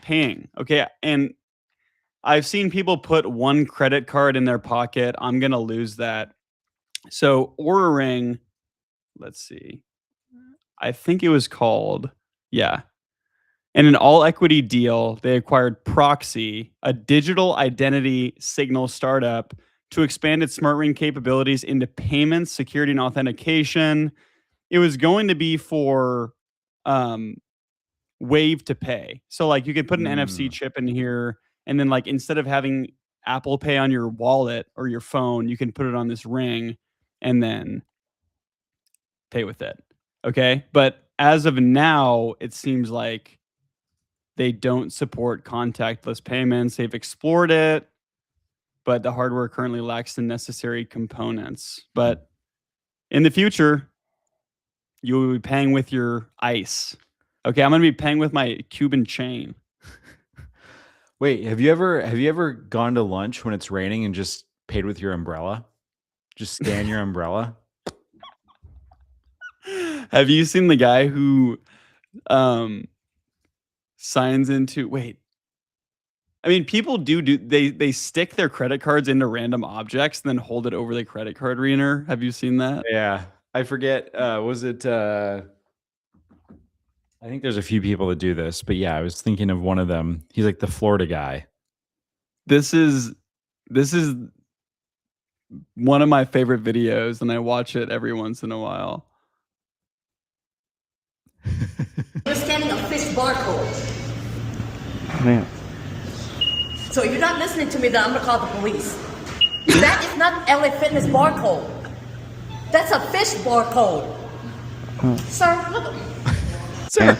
paying. Okay. And I've seen people put one credit card in their pocket. I'm going to lose that. So Aura Ring, let's see. I think it was called, yeah. In an all-equity deal, they acquired Proxy, a digital identity signal startup, to expand its smart ring capabilities into payments, security, and authentication. It was going to be for Wave to Pay. So like you could put an NFC chip in here, and then like instead of having Apple Pay on your wallet or your phone, you can put it on this ring and then pay with it. Okay. But as of now, it seems like they don't support contactless payments. They've explored it, but the hardware currently lacks the necessary components. But in the future, you will be paying with your ice. Okay, I'm going to be paying with my Cuban chain. Wait, have you ever gone to lunch when it's raining and just paid with your umbrella? Just scan your umbrella? Have you seen the guy who signs into I mean, people they stick their credit cards into random objects and then hold it over the credit card reader. Have you seen that? Yeah. I forget. Was it I think there's a few people that do this, but yeah, I was thinking of one of them. He's like the Florida guy. This is one of my favorite videos, and I watch it every once in a while. You're scanning a fish barcode. Man. So if you're not listening to me, then I'm gonna call the police. That is not LA Fitness barcode. That's a fish barcode. Sir, look. Sir,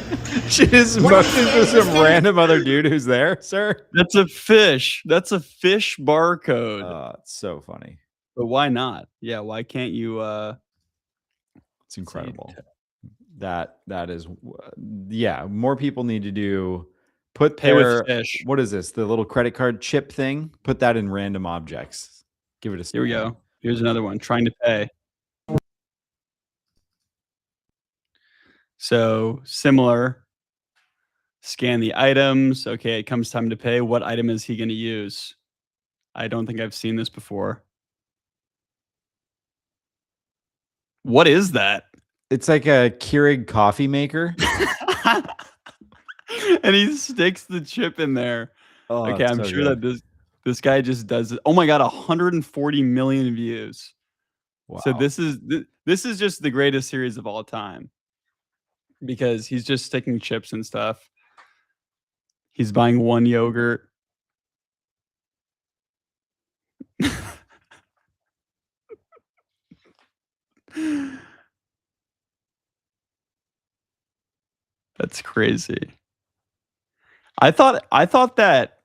she just motions to some random other dude who's there, sir. That's a fish. That's a fish barcode. Oh, it's so funny. But why not? Yeah, why can't you It's incredible. That is, yeah, more people need to do pay with fish. What is this? The little credit card chip thing? Put that in random objects. Give it a Here we go. Here's another one, trying to pay. So similar, scan the items. Okay, it comes time to pay. What item is he going to use? I don't think I've seen this before. What is that? It's like a Keurig coffee maker. And he sticks the chip in there. Oh, Okay, it's I'm so sure good. that this guy just does it. Oh my god, 140 million views. Wow. So this is just the greatest series of all time because he's just sticking chips and stuff. He's buying one yogurt. That's crazy. I thought that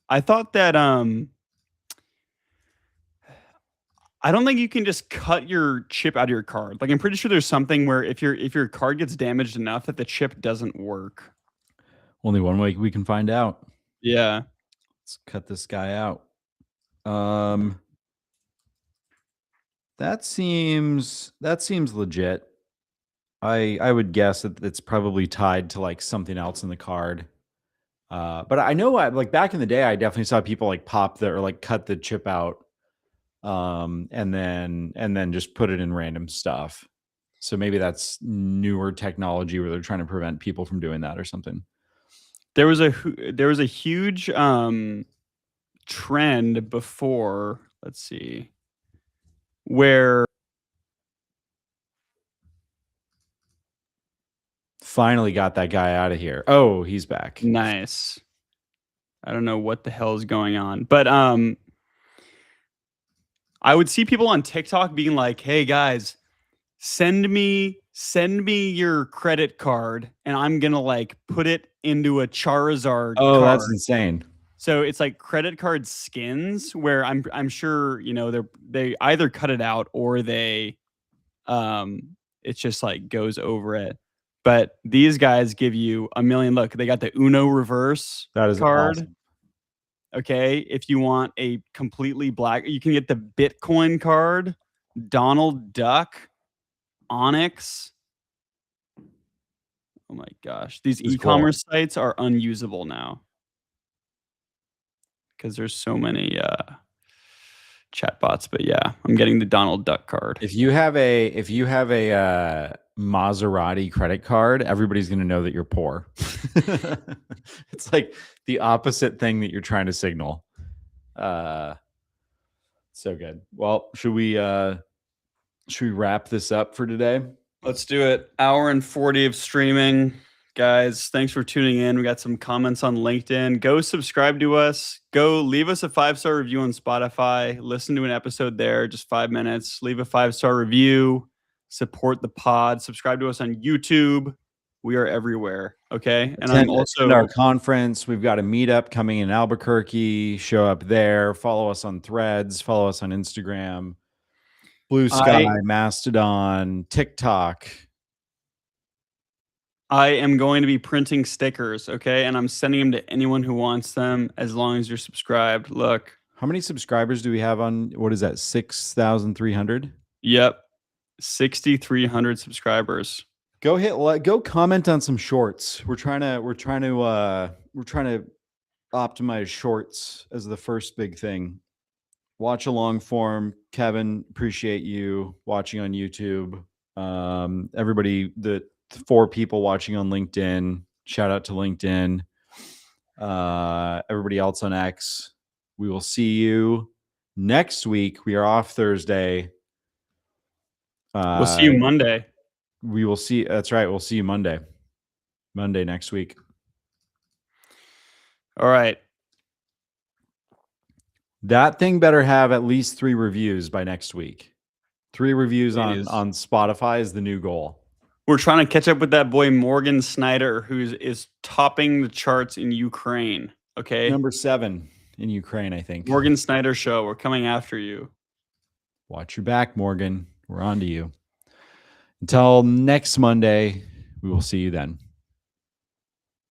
I don't think you can just cut your chip out of your card. Like I'm pretty sure there's something where if your card gets damaged enough that the chip doesn't work. Only one way we can find out. Yeah. Let's cut this guy out. That seems legit. I would guess that it's probably tied to like something else in the card. But I know like back in the day, I definitely saw people like pop or like cut the chip out, and then just put it in random stuff. So maybe that's newer technology where they're trying to prevent people from doing that or something. There was a huge trend before, let's see, where Finally got that guy out of here. Oh, he's back. nice. I don't know what the hell is going on, but I would see people on TikTok being like, "Hey guys, send me your credit card and I'm going to like put it into a Charizard Oh, card." that's insane. So it's like credit card skins where I'm sure, you know, they either cut it out or they it's just like goes over it. But these guys give you a million. Look, they got the Uno reverse That is card. awesome. Okay. If you want a completely black, you can get the Bitcoin card, Donald Duck, Onyx. Oh my gosh. These This is e-commerce sites are unusable now because there's so many chatbots. But yeah, I'm getting the Donald Duck card. If you have a Maserati credit card, everybody's going to know that you're poor. It's like the opposite thing that you're trying to signal. So good. Well, should we wrap this up for today? Let's do it. Hour and 40 of streaming. Guys, thanks for tuning in. We got some comments on LinkedIn. Go subscribe to us. Go leave us a 5-star review on Spotify. Listen to an episode there, just 5 minutes. Leave a 5-star review. Support the pod. Subscribe to us on YouTube. We are everywhere. Okay. And I'm also our conference. We've got a meetup coming in Albuquerque. Show up there. Follow us on Threads. Follow us on Instagram, Blue Sky, Mastodon, TikTok. I am going to be printing stickers, okay? And I'm sending them to anyone who wants them as long as you're subscribed. Look. How many subscribers do we have on, what is that, 6,300? Yep. 6,300 subscribers. Go comment on some shorts. We're trying to optimize shorts as the first big thing. Watch a long form. Kevin, appreciate you watching on YouTube. Everybody, the 4 people watching on LinkedIn, shout out to LinkedIn. Everybody else on X, we will see you next week. We are off Thursday. We'll see you Monday. We will see. That's right. We'll see you Monday next week. All right. That thing better have at least 3 reviews by next week. 3 reviews on Spotify is the new goal. We're trying to catch up with that boy Morgan Snyder, who is topping the charts in Ukraine. Okay. Number 7 in Ukraine, I think. Morgan Snyder show. We're coming after you. Watch your back, Morgan. We're on to you. Until next Monday, we will see you then.